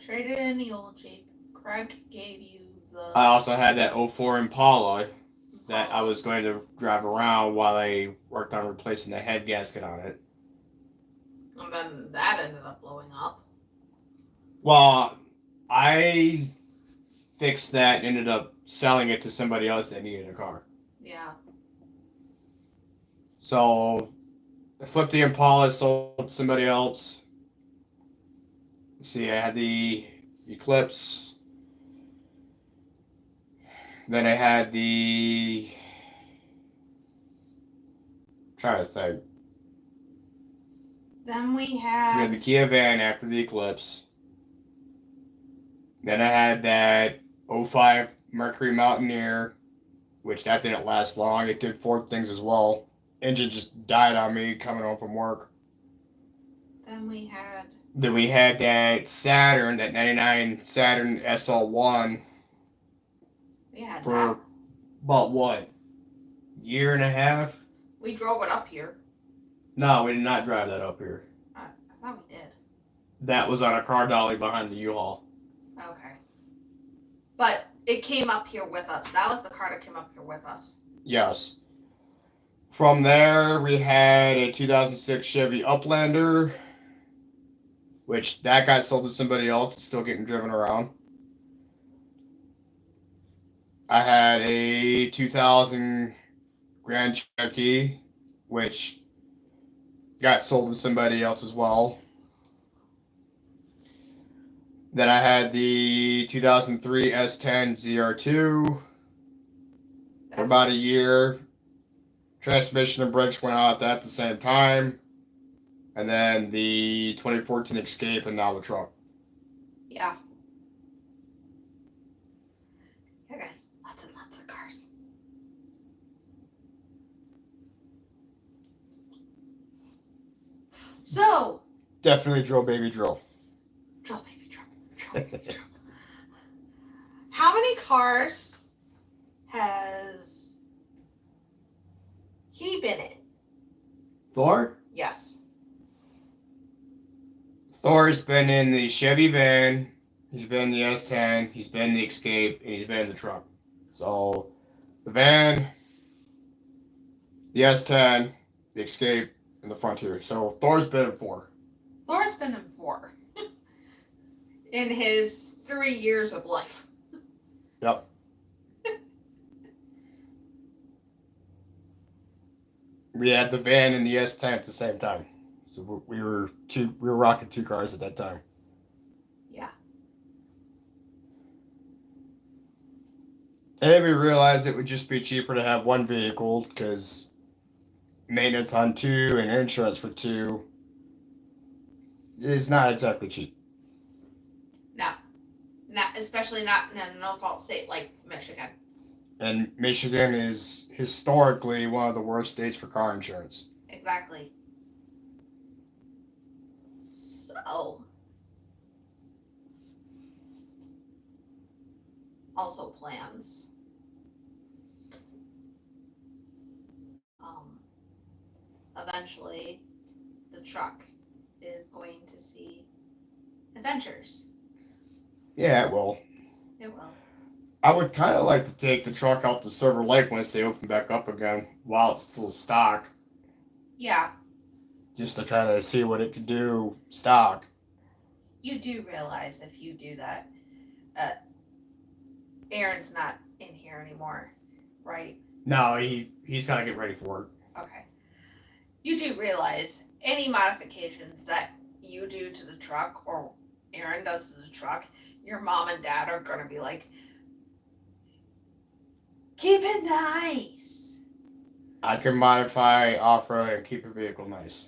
traded in the old Jeep, Craig gave you the. I also had that 04 Impala that I was going to drive around while I worked on replacing the head gasket on it. And then that ended up blowing up. Well, I fixed that and ended up selling it to somebody else that needed a car. Yeah. So I flipped the Impala, sold it to somebody else. See, I had the Eclipse. Then I had the. Trying to think. Then we We had. had the Kia van after the Eclipse. Then I had that 05 Mercury Mountaineer, which that didn't last long. It did Ford things as well. Engine just died on me coming home from work. Then we had. Then we had that Saturn, that 99 Saturn SL1 We had for that. about what? Year and a half? We drove it up here. No, we did not drive that up here. I thought we did. That was on a car dolly behind the U-Haul. Okay. But it came up here with us. That was the car that came up here with us. Yes. From there, we had a 2006 Chevy Uplander, which that got sold to somebody else. It's still getting driven around. I had a 2000 Grand Cherokee, which got sold to somebody else as well. Then I had the 2003 S10 ZR2 for about a year. Transmission and brakes went out at the same time. And then the 2014 Escape and now the truck. Yeah. Yeah, guys. Lots and lots of cars. So. Definitely drill, baby, drill. Drill, baby, drill. Drill, baby, drill. How many cars cars has he been in? Thor? Yes. Thor's been in the Chevy van, he's been in the S10, he's been in the Escape, and he's been in the truck. So, the van, the S10, the Escape, and the Frontier. So, Thor's been in 4. Thor's been in 4 in his 3 years of life. Yep. We had the van and the S10 at the same time. So we were rocking 2 cars at that time. Yeah. And then we realized it would just be cheaper to have 1 vehicle because maintenance on 2 and insurance for 2 is not exactly cheap. No. Not especially not in a no-fault state like Michigan. And Michigan is historically one of the worst states for car insurance. Exactly. So, also plans. Eventually, the truck is going to see adventures. Yeah, it will. It will. I would kind of like to take the truck out to Silver Lake once they open back up again while it's still stock. Yeah. Just to kind of see what it could do stock. You do realize if you do that, Aaron's not in here anymore, right? No, he's got to get ready for work. Okay. You do realize any modifications that you do to the truck or Aaron does to the truck, your mom and dad are going to be like, keep it nice. I can modify off-road and keep a vehicle nice.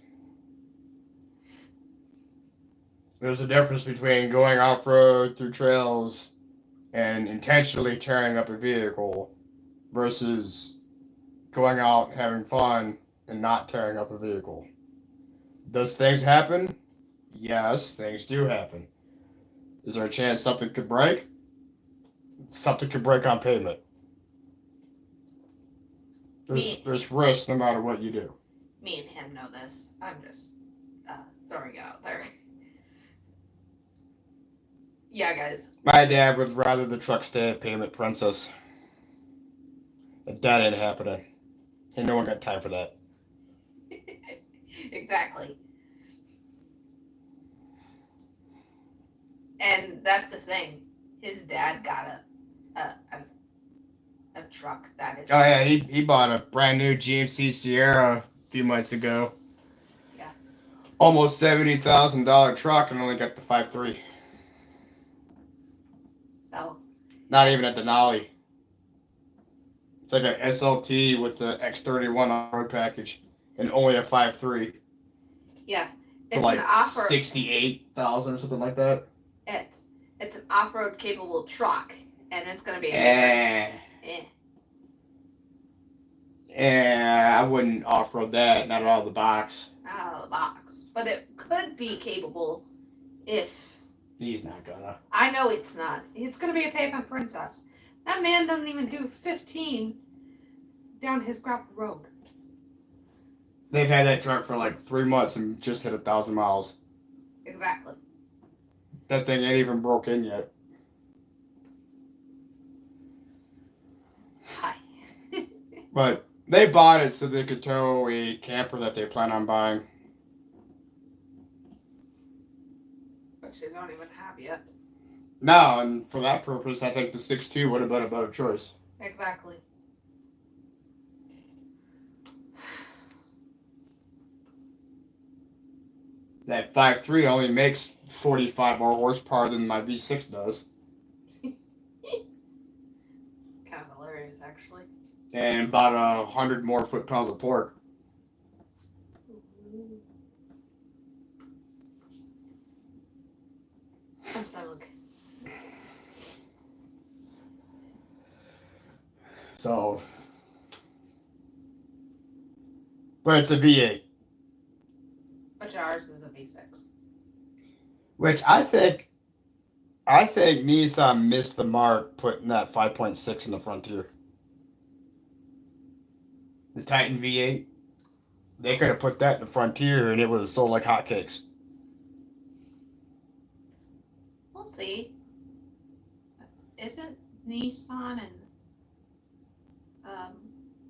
There's a difference between going off-road through trails and intentionally tearing up a vehicle versus going out having fun and not tearing up a vehicle. Does things happen? Yes, things do happen. Is there a chance something could break? Something could break on pavement. There's risk no matter what you do. Me and him know this. I'm just throwing it out there. Yeah, guys. My dad would rather the truck stay at Pavement Princess. But that ain't happening. And no one got time for that. Exactly. And that's the thing. His dad got a truck that is. Oh yeah, he bought a brand new GMC Sierra a few months ago. Yeah. Almost $70,000 truck and only got the 5.3. So. Not even a Denali. It's like a SLT with the X31 on-road package and only a 5.3. Yeah. For like 68,000 or something like that. It's an off-road capable truck, and it's gonna be. Yeah, I wouldn't off-road that. Not out of the box. Not out of the box, but it could be capable if. He's not gonna. I know it's not. It's gonna be a Pavement Princess. That man doesn't even do 15 down his gravel road. They've had that truck for like 3 months and just hit 1,000 miles. Exactly. That thing ain't even broke in yet. Hi. But they bought it so they could tow a camper that they plan on buying. Which they don't even have yet. No, and for that purpose, I think the 6.2 would have been a better choice. Exactly. That 5.3 only makes 45 more horsepower than my V6 does. Kind of hilarious, actually. And about 100 more foot-pounds of torque. I'm sorry. So, but it's a V8. Which ours is a V6. Which I think I think Nissan missed the mark putting that 5.6 in the Frontier. The Titan V8. They could have put that in the Frontier and it would have sold like hotcakes. We'll see. Isn't Nissan and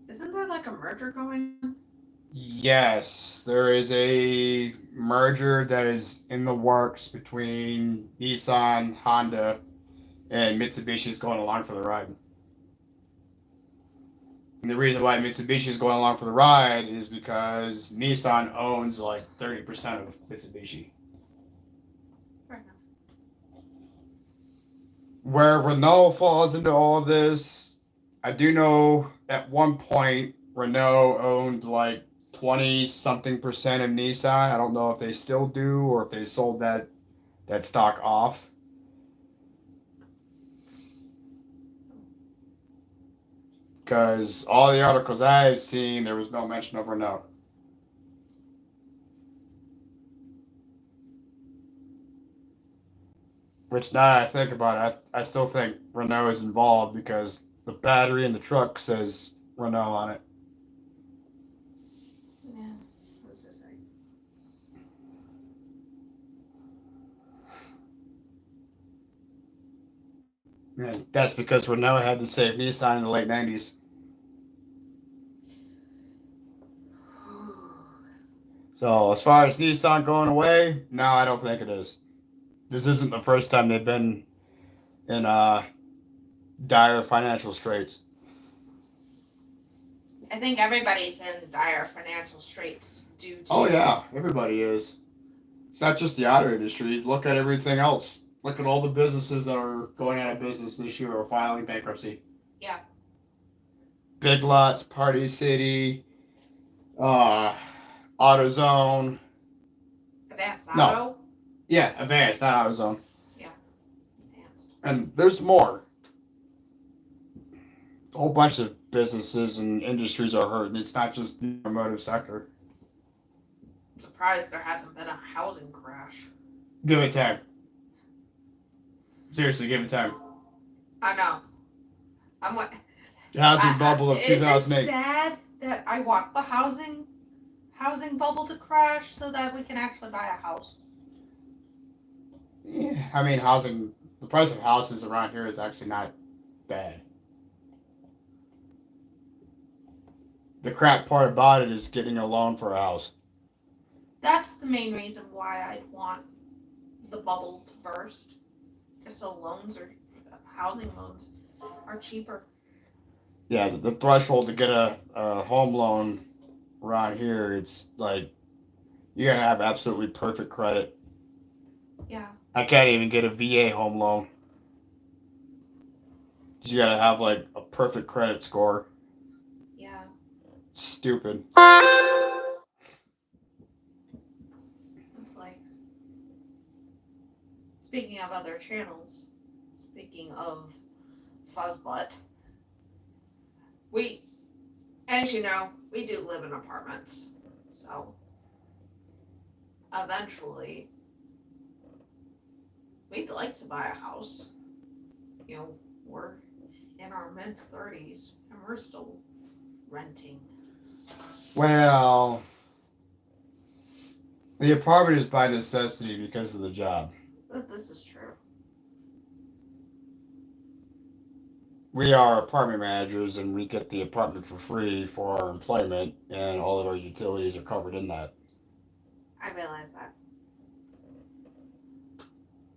isn't there like a merger going on? Yes, there is a merger that is in the works between Nissan, Honda, and Mitsubishi is going along for the ride. And the reason why Mitsubishi is going along for the ride is because Nissan owns like 30% of Mitsubishi. Fair enough. Where Renault falls into all of this, I do know at one point Renault owned like 20 something percent of Nissan. I don't know if they still do or if they sold that stock off. Because all the articles I've seen, there was no mention of Renault. Which now I think about it, I still think Renault is involved because the battery in the truck says Renault on it. Yeah. What does this say? And that's because Renault had to save Nissan in the late 90s. So as far as Nissan going away, no, I don't think it is. This isn't the first time they've been in dire financial straits. I think everybody's in dire financial straits due to. Oh yeah, everybody is. It's not just the auto industry. Look at everything else. Look at all the businesses that are going out of business this year or filing bankruptcy. Yeah. Big Lots, Party City, AutoZone. Advanced No. Auto. Yeah, Advanced, not AutoZone. Yeah. Advanced. And there's more. A whole bunch of businesses and industries are hurting. It's not just the automotive sector. I'm surprised there hasn't been a housing crash. Give it time. Seriously, give it time. I know. I'm what. The housing bubble of Is 2008. it sad that I want the housing bubble to crash so that we can actually buy a house? Yeah, I mean, housing. The price of houses around here is actually not bad. The crap part about it is getting a loan for a house. That's the main reason why I'd want the bubble to burst. Just so housing loans are cheaper. Yeah, the threshold to get a home loan around here, it's like you gotta have absolutely perfect credit. Yeah. I can't even get a VA home loan. You gotta have like a perfect credit score. Yeah. Stupid. It's like, speaking of other channels, speaking of Fuzzbutt, as you know, we do live in apartments. So, eventually, we'd like to buy a house. You know, we're in our mid-30s and we're still renting. Well, the apartment is by necessity because of the job. This is true. We are apartment managers and we get the apartment for free for our employment, and all of our utilities are covered in that. I realize that.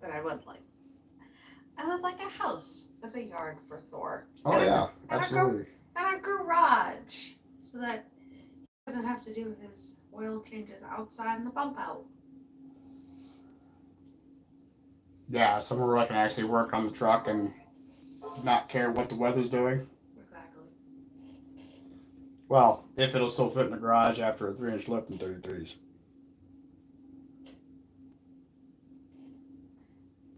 But I would like a house with a yard for Thor. Oh, yeah, absolutely. And a garage so that he doesn't have to do his oil changes outside in the bump out. Yeah, somewhere where I can actually work on the truck and not care what the weather's doing. Exactly. Well, if it'll still fit in the garage after a 3-inch lift in 33s.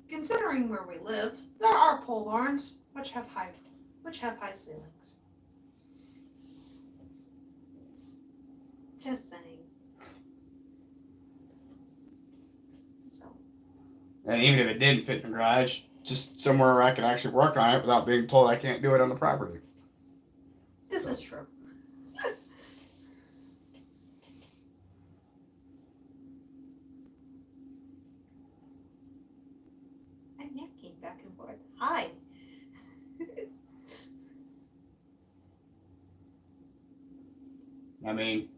Considering where we live, there are pole barns which have high ceilings. Just saying. So. And even if it didn't fit in the garage, just somewhere where I can actually work on it without being told I can't do it on the property. This is true. I'm yanking back and forth. Hi. I mean,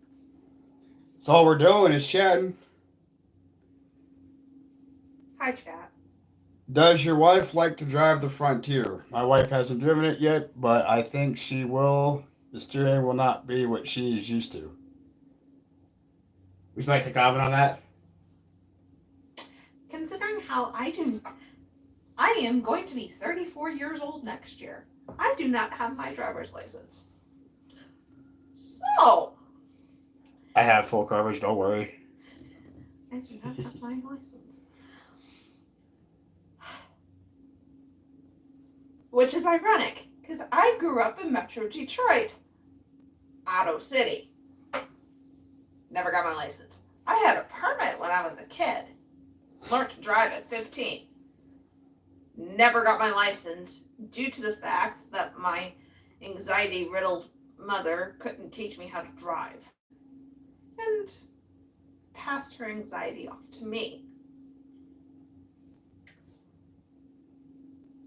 it's all we're doing is chatting. Hi, chat. Does your wife like to drive the Frontier? My wife hasn't driven it yet, but I think she will. The steering will not be what she is used to. Would you like to comment on that? Considering how I am going to be 34 years old next year. I do not have my driver's license. So, I have full coverage, don't worry. I do not have my license. Which is ironic, because I grew up in Metro Detroit, Otto City. Never got my license. I had a permit when I was a kid. Learned to drive at 15. Never got my license due to the fact that my anxiety-riddled mother couldn't teach me how to drive. And passed her anxiety off to me.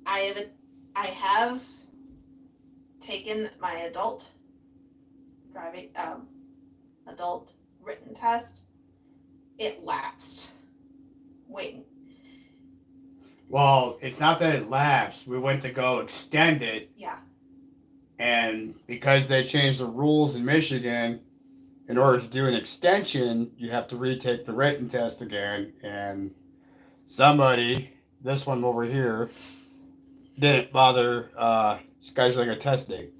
I have taken my adult written test. It lapsed. Waiting. Well, it's not that it lapsed. We went to go extend it. Yeah. And because they changed the rules in Michigan, in order to do an extension, you have to retake the written test again. And somebody, this one over here, didn't bother scheduling a test date.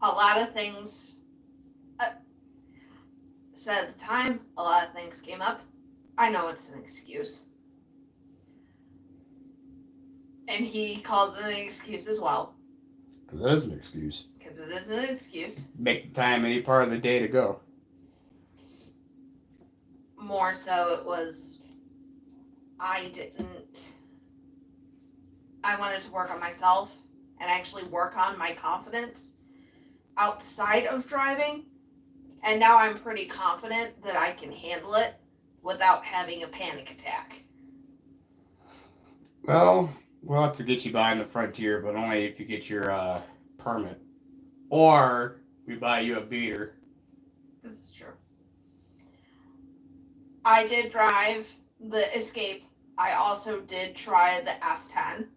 A lot of things said at the time, a lot of things came up. I know it's an excuse. And he calls it an excuse as well. Because it is an excuse. Because it is an excuse. Make the time any part of the day to go. More so it was, I wanted to work on myself and actually work on my confidence outside of driving. And now I'm pretty confident that I can handle it without having a panic attack. Well, we'll have to get you behind the Frontier, but only if you get your permit. Or we buy you a beater. This is true. I did drive the Escape. I also did try the S10.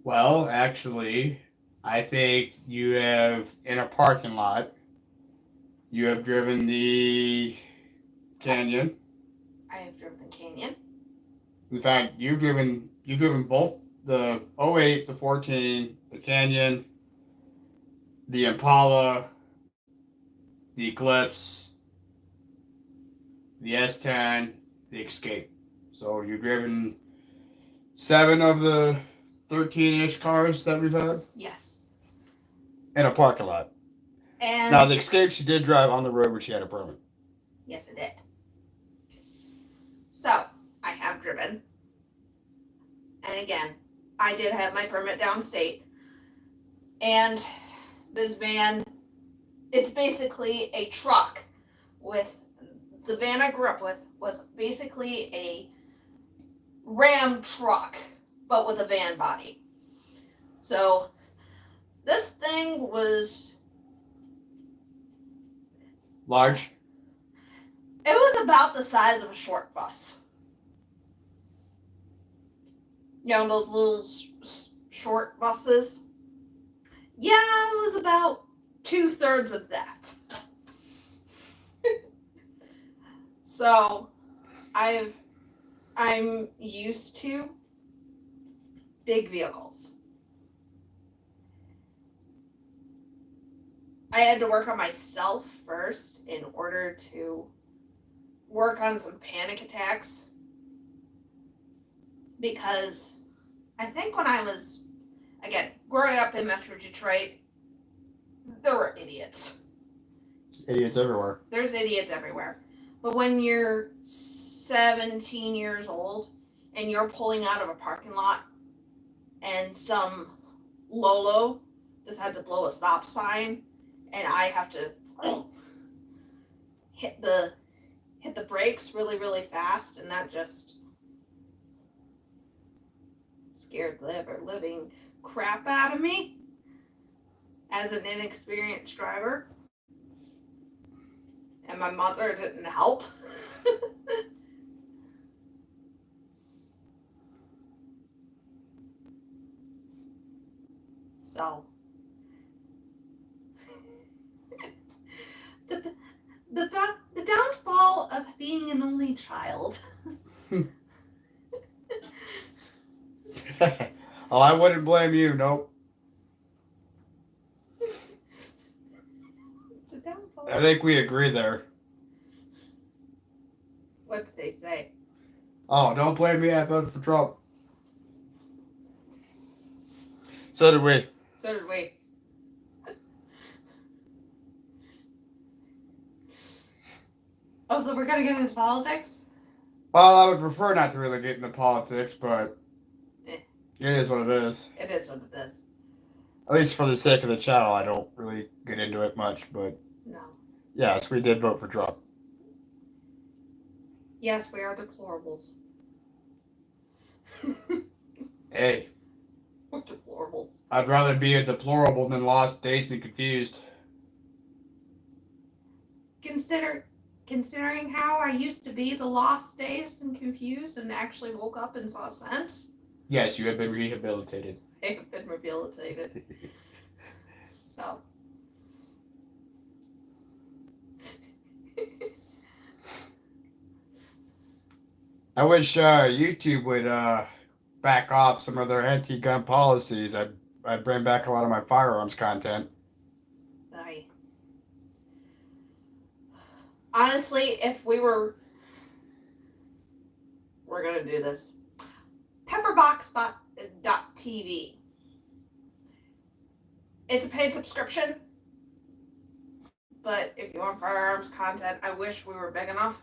Well, actually, I think you have, in a parking lot, you have driven the Canyon. I have driven the Canyon. In fact, you've driven both the 08, the 14, the Canyon, the Impala, the Eclipse, the S10, the Escape. So you've driven 7 of the 13-ish cars that we've had Yes. in a parking lot. And Now, the Escape she did drive on the road when she had a permit. yes, it did. So, I have driven. And again, I did have my permit downstate. And this van, it's basically a truck with, the van I grew up with was basically a Ram truck, but with a van body. So, this thing was Large? It was about the size of a short bus. You know, those little short buses? Yeah, it was about 2/3 of that. So, I'm used to big vehicles. I had to work on myself first in order to work on some panic attacks. Because I think when I was, again, growing up in Metro Detroit, there were idiots. Idiots everywhere. There's idiots everywhere. But when you're 17 years old and you're pulling out of a parking lot and some Lolo decides to blow a stop sign and I have to hit the brakes really, really fast, and that just scared the ever living crap out of me as an inexperienced driver. And my mother didn't help. So the downfall of being an only child. Oh, I wouldn't blame you. Nope. The downfall. I think we agree there. What did they say? Oh, don't blame me. I voted for Trump. So did we. So did we. Oh, so we're gonna get into politics? Well, I would prefer not to really get into politics, but Eh. it is what it is. It is what it is. At least for the sake of the channel, I don't really get into it much, but No. yes, we did vote for Trump. Yes, we are deplorables. Hey, We're deplorables. I'd rather be a deplorable than lost, dazed, and confused. Considering how I used to be the lost, dazed, and confused, and actually woke up and saw sense, Yes, you have been rehabilitated. I have been rehabilitated. So. I wish YouTube would back off some of their anti-gun policies. I'd bring back a lot of my firearms content. Honestly, if we're gonna do this. Pepperbox.tv. It's a paid subscription, but if you want firearms content, I wish we were big enough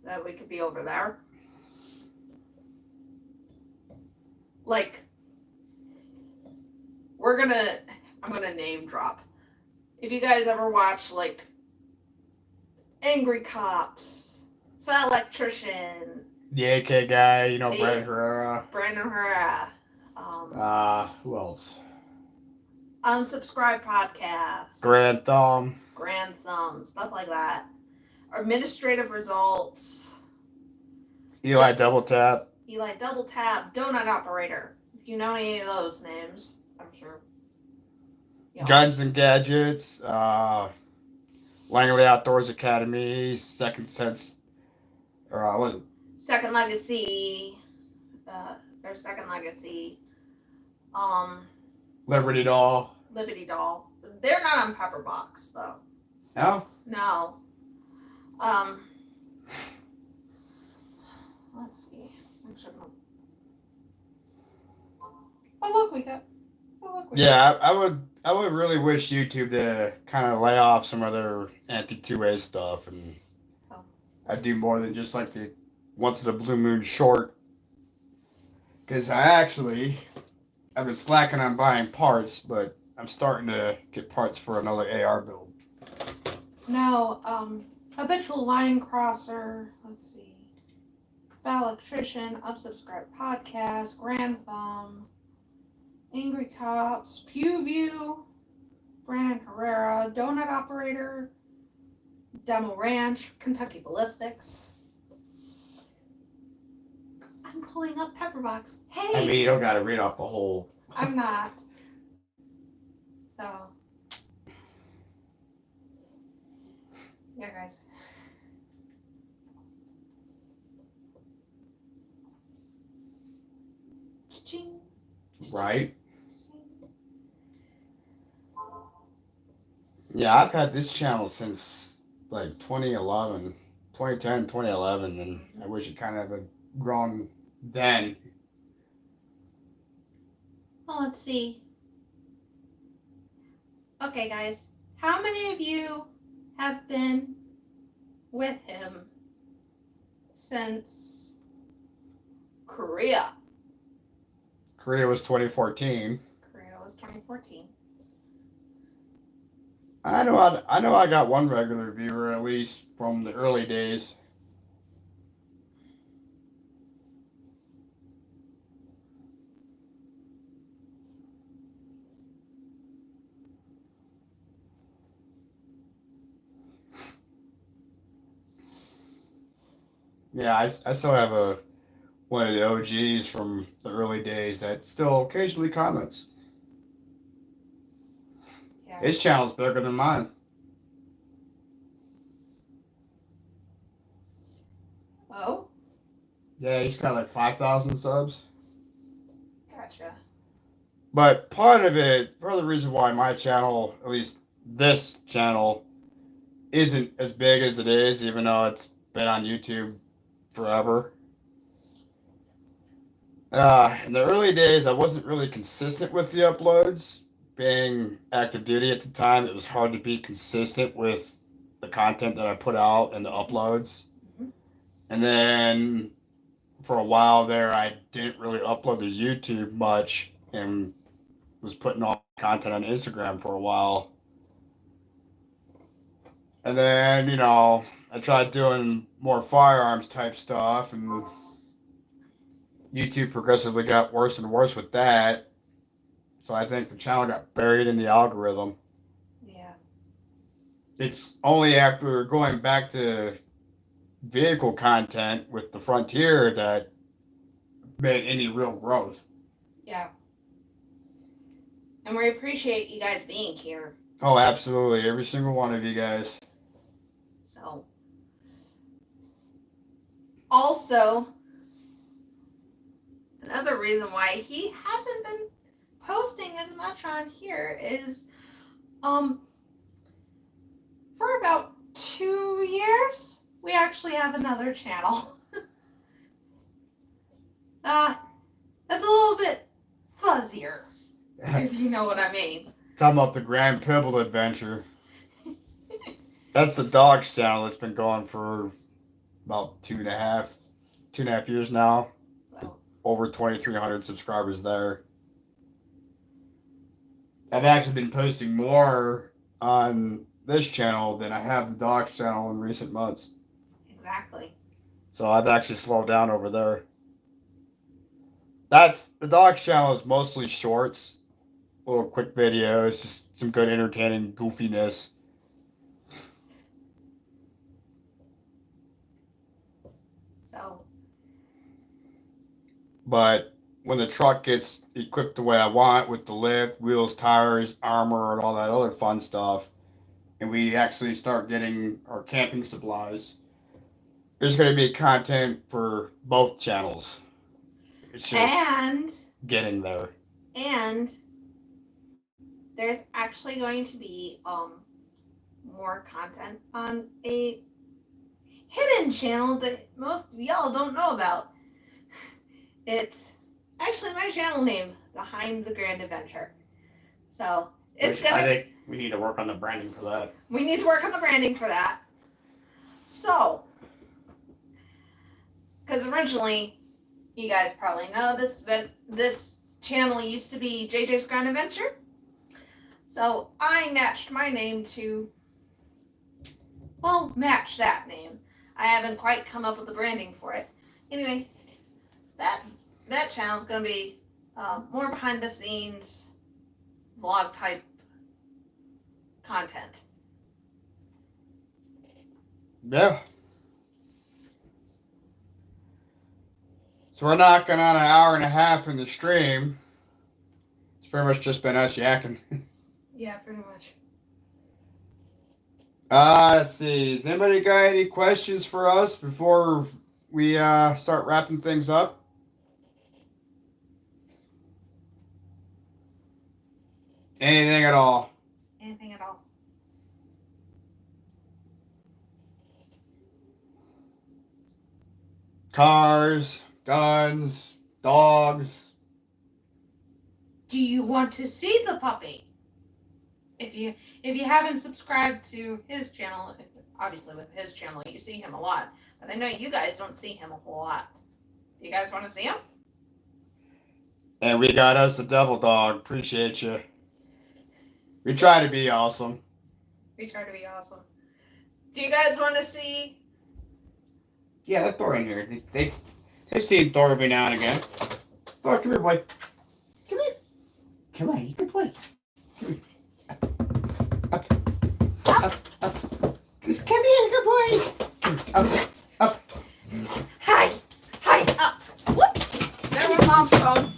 that we could be over there. Like, I'm gonna name drop. If you guys ever watch, like, Angry Cops, Fat Electrician, The AK guy, you know, Brandon Herrera. Who else? Unsubscribe Podcast, Grand Thumb, stuff like that. Administrative Results, Eli Double Tap, Donut Operator. If you know any of those names, I'm sure. Guns and Gadgets, Langley Outdoors Academy, Second Sense, or was it? Second Legacy, their Second Legacy, Liberty Doll. They're not on Pepperbox though. No? No. Let's see. Yeah, I would really wish YouTube to kind of lay off some of their anti-2A stuff, and I'd do more than just like the once in a blue moon short. Because I've been slacking on buying parts, but I'm starting to get parts for another AR build. No, Habitual Line Crosser, let's see, Fat Electrician, Unsubscribe Podcast, Grand Thumb, Angry Cops, Pew View, Brandon Herrera, Donut Operator, Demo Ranch, Kentucky Ballistics. I'm pulling up Pepperbox. Hey! I mean, you don't got to read off the whole. I'm not. So. Yeah, guys. Cha-ching. Right? Yeah, I've had this channel since like 2011, 2010, 2011, and I wish it kind of had grown then. Well, let's see. Okay, guys. How many of you have been with him since Korea. Korea was 2014. Korea was 2014. I know I got one regular viewer at least from the early days. Yeah, I still have one of the OGs from the early days that still occasionally comments. Yeah. His channel's bigger than mine. Oh, Yeah, he's got like 5,000 subs. gotcha. But part of the reason why my channel, at least this channel, isn't as big as it is, even though it's been on YouTube forever. In the early days, I wasn't really consistent with the uploads. Being active duty at the time, it was hard to be consistent with the content that I put out and the uploads. Mm-hmm. And then for a while there, I didn't really upload to YouTube much and was putting all content on Instagram for a while. And then, I tried doing more firearms type stuff, and YouTube progressively got worse and worse with that. So I think the channel got buried in the algorithm. Yeah. It's only after going back to vehicle content with the Frontier that made any real growth. Yeah. And we appreciate you guys being here. Oh, absolutely. Every single one of you guys. So, also, another reason why he hasn't been posting as much on here is, for about 2 years, we actually have another channel. That's a little bit fuzzier, if you know what I mean. Talking about the Grand Pibble Adventure. That's the dog's channel that's been going for about 2.5 years now. So, Over 2,300 subscribers there. I've actually been posting more on this channel than I have the dog's channel in recent months. exactly. So I've actually slowed down over there. The dog's channel is mostly shorts, little quick videos, just some good entertaining goofiness. So, But when the truck gets equipped the way I want with the lift, wheels, tires, armor, and all that other fun stuff, and we actually start getting our camping supplies, there's going to be content for both channels. It's just getting there. And there's actually going to be more content on a hidden channel that most of y'all don't know about. It's actually my channel name, Behind the Grand Adventure. So I think we need to work on the branding for that. We need to work on the branding for that. So, because originally, you guys probably know this channel used to be JJ's Grand Adventure. So I matched my name to, match that name. I haven't quite come up with the branding for it. Anyway, that channel is going to be more behind the scenes vlog type content. Yeah. So we're knocking on an hour and a half in the stream. It's pretty much just been us yakking. Yeah, pretty much. Let's see. Has anybody got any questions for us before we start wrapping things up? Anything at all? Anything at all. Cars, guns, dogs. Do you want to see the puppy? if you haven't subscribed to his channel, obviously with his channel you see him a lot, but I know you guys don't see him a whole lot. Do you guys want to see him? And we got us a double dog. Appreciate you. We try to be awesome. We try to be awesome. Do you guys want to see? Yeah, let Thor in here. They've seen Thor every now and again. Thor, come here, boy. Come here. Come on, you good boy. Come here. Up. Come here, good boy. Up. Hi, up. Whoop. There went Mom's phone.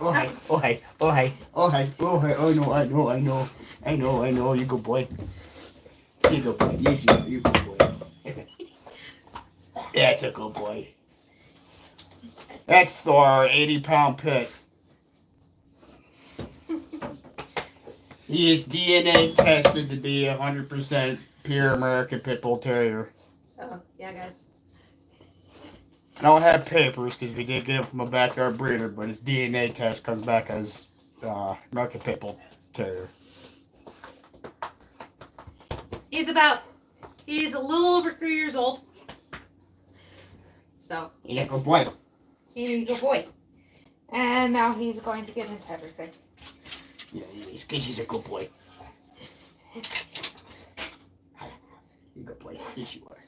Oh hi. Oh no. I know. You good boy. You good boy. You good boy. That's a good boy. That's Thor, 80-pound pit. He is DNA tested to be 100% pure American Pit Bull Terrier. So, yeah, guys. I don't have papers because we did get him from a backyard breeder, but his DNA test comes back as American Pit Bull Terrier. He's a little over 3 years old. So, He's a good boy. he's a good boy. And now he's going to get into everything. Yeah, he's a good boy. Hi, you good boy. Yes, you are.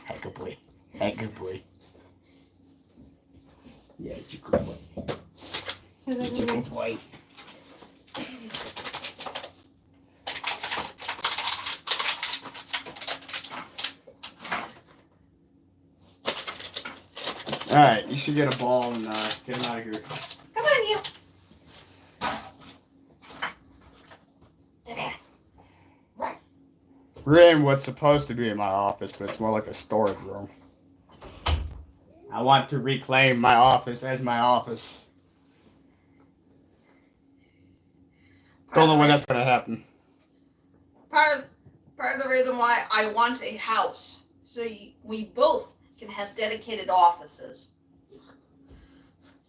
Hi, good boy. Hi, good boy. Yeah, it's a good boy. It's a good boy. Alright, you should get a ball and get him out of here. Come on, you. We're in what's supposed to be my office, but it's more like a storage room. I want to reclaim my office as my office. Don't know when that's gonna happen. Part of the reason why I want a house, so we both can have dedicated offices.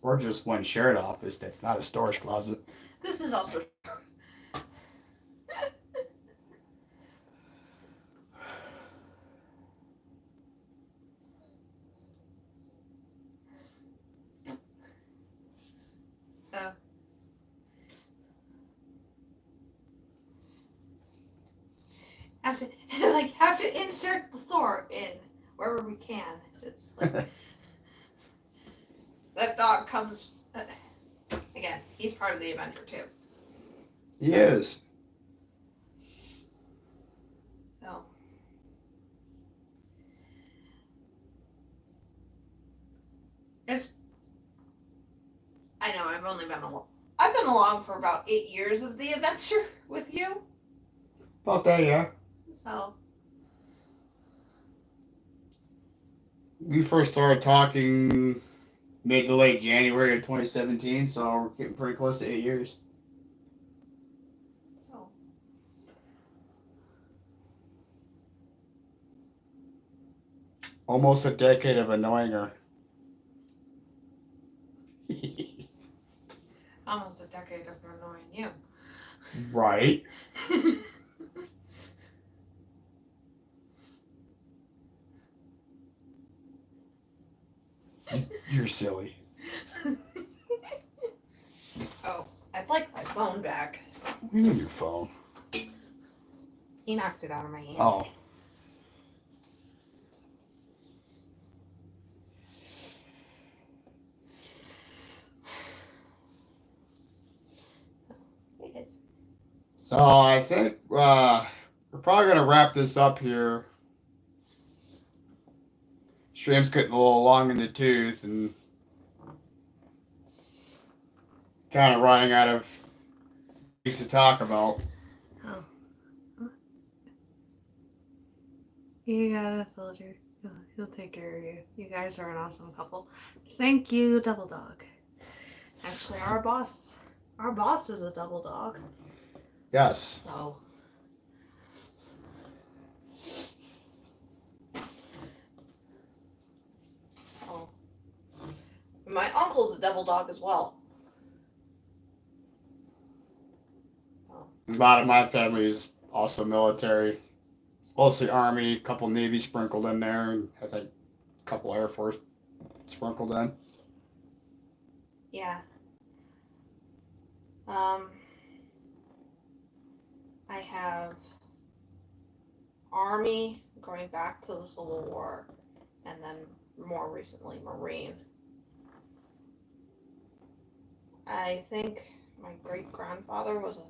Or just one shared office that's not a storage closet. This is also. So. Have to insert the Thor in wherever we can. It's like that dog comes again. He's part of the adventure too. He is. So I know I've been along for about 8 years of the adventure with you. About that, yeah. So We first started talking mid to late January of 2017, so we're getting pretty close to 8 years. So Almost a decade of annoying her. almost a decade of annoying you. Right. You're silly. Oh, I'd like my phone back. You need your phone. He knocked it out of my hand. Oh. It is. So I think we're probably gonna wrap this up here. Stream's getting a little long in the tooth and kind of running out of things to talk about. Oh. You got a soldier. He'll take care of you. You guys are an awesome couple. Thank you, Double Dog. Actually, our boss is a double dog. Yes. So. Oh. My uncle's a double dog as well. Oh. A lot of my family is also military, mostly Army, a couple Navy sprinkled in there, and I think a couple Air Force sprinkled in. Yeah. Um, I have Army going back to the Civil War, and then more recently Marine. I think my great grandfather was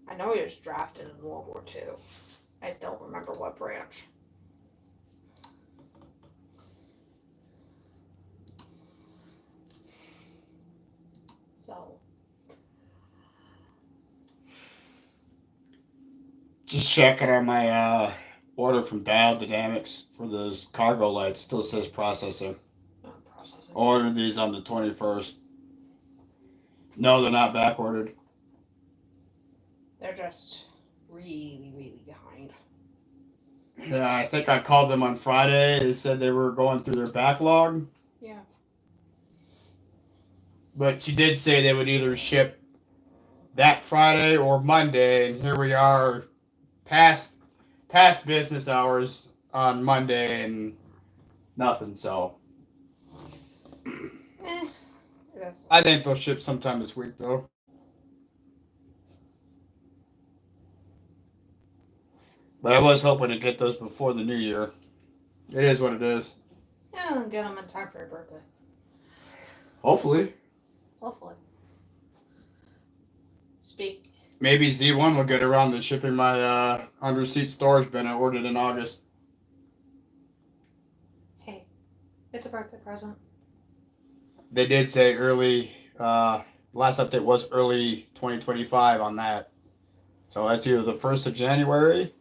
I know he was drafted in World War II. I don't remember what branch. So Just checking on my order from Dial Dynamics for those cargo lights. Still says processing. processing. Ordered these on the 21st. No, they're not back ordered. They're just really, really behind. Yeah, I think I called them on Friday. They said they were going through their backlog. Yeah. But she did say they would either ship that Friday or Monday, and here we are past business hours on Monday and nothing. So It is. I think they'll ship sometime this week, though. But I was hoping to get those before the new year. It is what it is. Yeah, and get them in time for your birthday. Hopefully. Hopefully. Speak. Maybe Z1 will get around to shipping my under seat storage bin I ordered in August. Hey, it's a birthday present. They did say early, last update was early 2025 on that. So that's either the 1st of January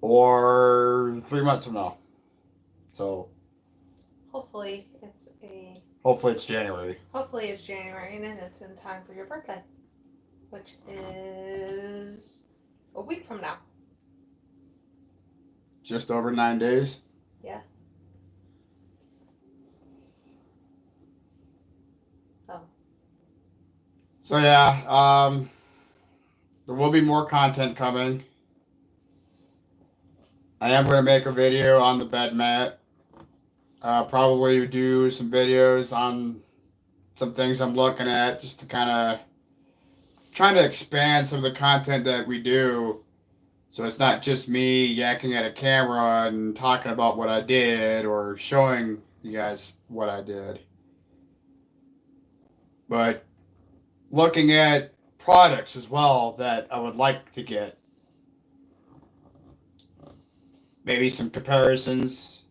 or 3 months from now. So Hopefully it's January. Hopefully it's January and it's in time for your birthday, which is a week from now. Just over 9 days. Yeah. So yeah, there will be more content coming. I am going to make a video on the bed mat. Probably do some videos on some things I'm looking at just to kind of trying to expand some of the content that we do. So it's not just me yakking at a camera and talking about what I did or showing you guys what I did. But looking at products as well that I would like to get. Maybe some comparisons.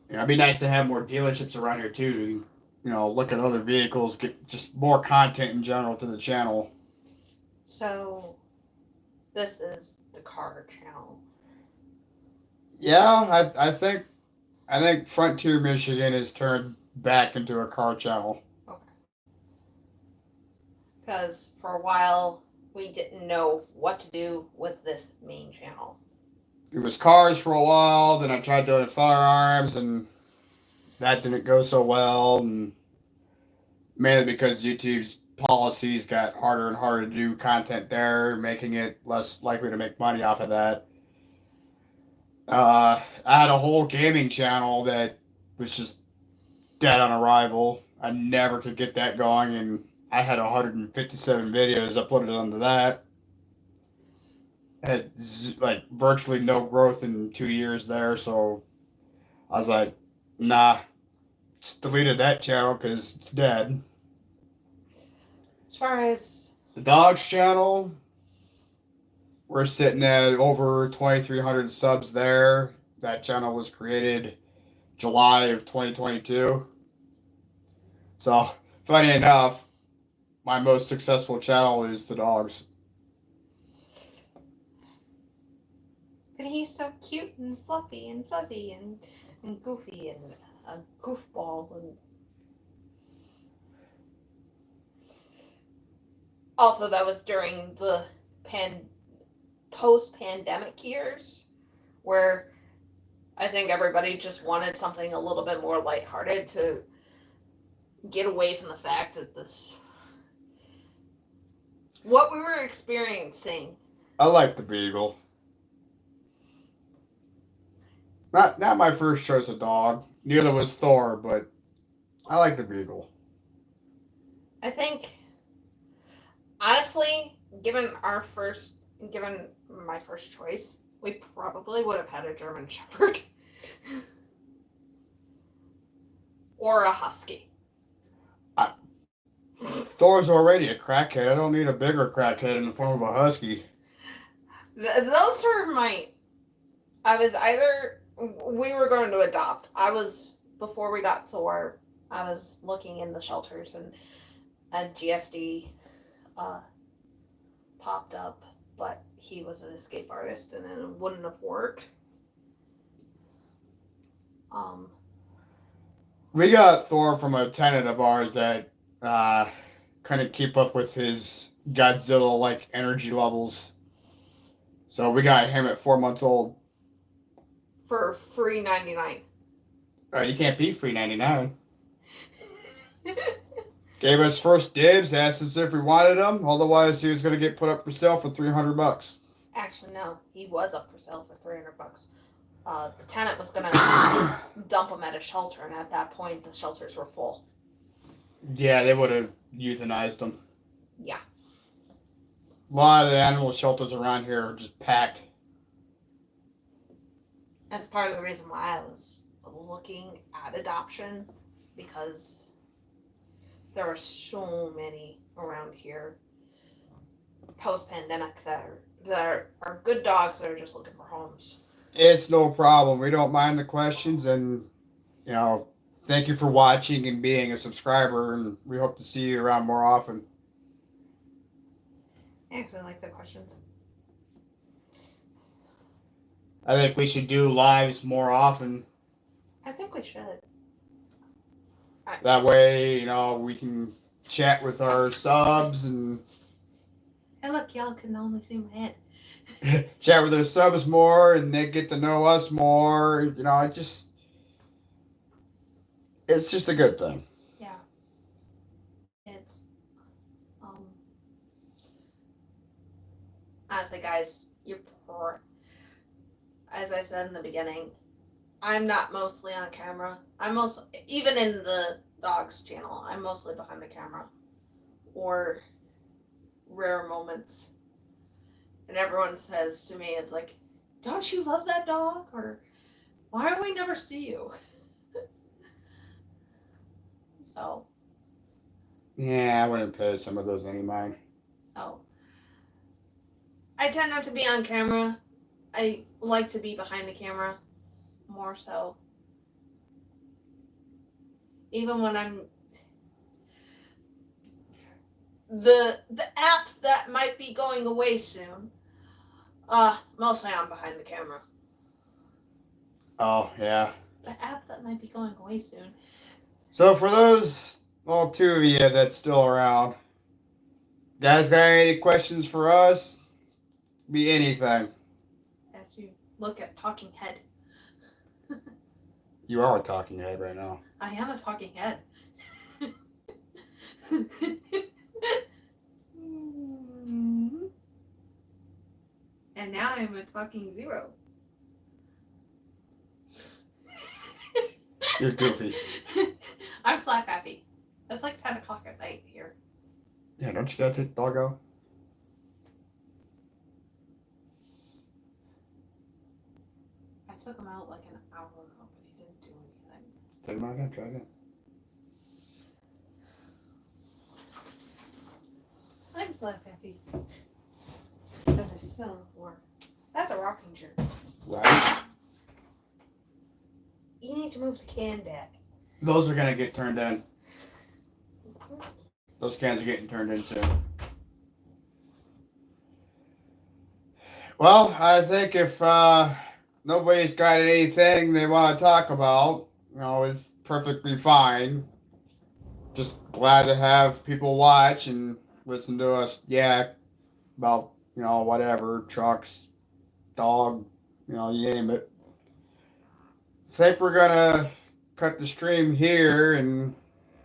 It'd be nice to have more dealerships around here too. Look at other vehicles, get just more content in general to the channel. So, this is the car channel. Yeah, I think Frontier Michigan has turned back into a car channel. Okay. Because for a while we didn't know what to do with this main channel. It was cars for a while, then I tried doing firearms, and that didn't go so well, and mainly because YouTube's policies got harder and harder to do content there, making it less likely to make money off of that. I had a whole gaming channel that was just dead on arrival. I never could get that going, and I had 157 videos uploaded onto that. Had virtually no growth in 2 years there, so I was like, nah, just deleted that channel because it's dead. As far as the dogs channel, we're sitting at over 2,300 subs there. That channel was created July of 2022. So, funny enough, my most successful channel is the dogs. But he's so cute and fluffy and fuzzy and goofy and a goofball. And also, that was during the post-pandemic years, where I think everybody just wanted something a little bit more lighthearted to get away from the fact that this what we were experiencing. I like the beagle. Not my first choice of dog. Neither was Thor, but I like the beagle. I think, honestly, given my first choice, we probably would have had a German Shepherd or a Husky. I, Thor's already a crackhead. I don't need a bigger crackhead in the form of a husky. Those are my. I was either we were going to adopt. Before we got Thor. I was looking in the shelters and a GSD popped up, but he was an escape artist and it wouldn't have worked. We got Thor from a tenant of ours that couldn't keep up with his Godzilla-like energy levels. So we got him at 4 months old. For free 99. You can't beat free 99. Gave us first dibs, asked us if we wanted him. Otherwise, he was going to get put up for sale for $300. Actually, no, he was up for sale for $300. The tenant was going to dump him at a shelter, and at that point, the shelters were full. Yeah, they would have euthanized him. Yeah. A lot of the animal shelters around here are just packed. That's part of the reason why I was looking at adoption, because there are so many around here post-pandemic that are good dogs that are just looking for homes. It's no problem. We don't mind the questions, and thank you for watching and being a subscriber, and we hope to see you around more often. I actually like the questions. I think we should do lives more often. I think we should. That way, we can chat with our subs and Hey, look, y'all can only see my head. chat with our subs more, and they get to know us more. It's just a good thing. Yeah. It's honestly, guys, you're poor. As I said in the beginning, I'm not mostly on camera. Even in the dogs channel, I'm mostly behind the camera, or rare moments. And everyone says to me, it's like, don't you love that dog? Or why do we never see you? So. Yeah, I wouldn't pay some of those any mind. So. I tend not to be on camera. I like to be behind the camera more so. Even when I'm the app that might be going away soon. Mostly I'm behind the camera. Oh, yeah. The app that might be going away soon. So for those, two of you that's still around, guys got any questions for us? Be anything. As you look at Talking Head. You are a talking head right now. I am a talking head. And now I'm a talking zero. You're goofy. I'm slap happy. It's like 10 o'clock at night here. Yeah, don't you gotta take the dog out? I took him out like an hour ago, but he didn't do anything. Take him out again, try again. I'm slap happy. Because I sit on the floor. That's a rocking chair. Right. You need to move the can back. Those are gonna get turned in. Those cans are getting turned in soon. Well, I think if nobody's got anything they want to talk about, it's perfectly fine. Just glad to have people watch and listen to us yak about, whatever, trucks, dog, you name it. I think we're gonna cut the stream here and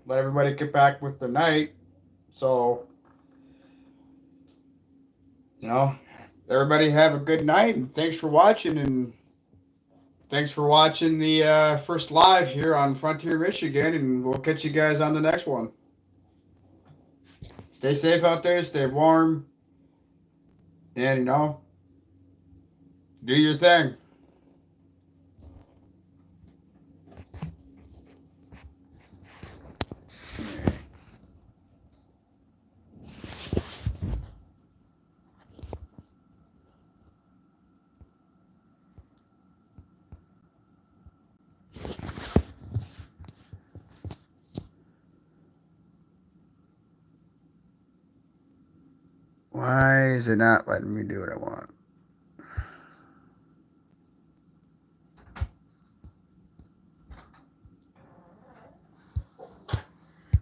let everybody get back with the night. So you know, everybody have a good night, and thanks for watching, and thanks for watching the first live here on Frontier, Michigan, and we'll catch you guys on the next one. Stay safe out there, stay warm, and, you know, do your thing. Why is it not letting me do what I want?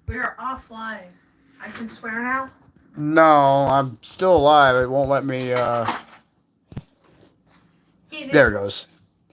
We are offline. I can swear now? No, I'm still alive. It won't let me, there it goes.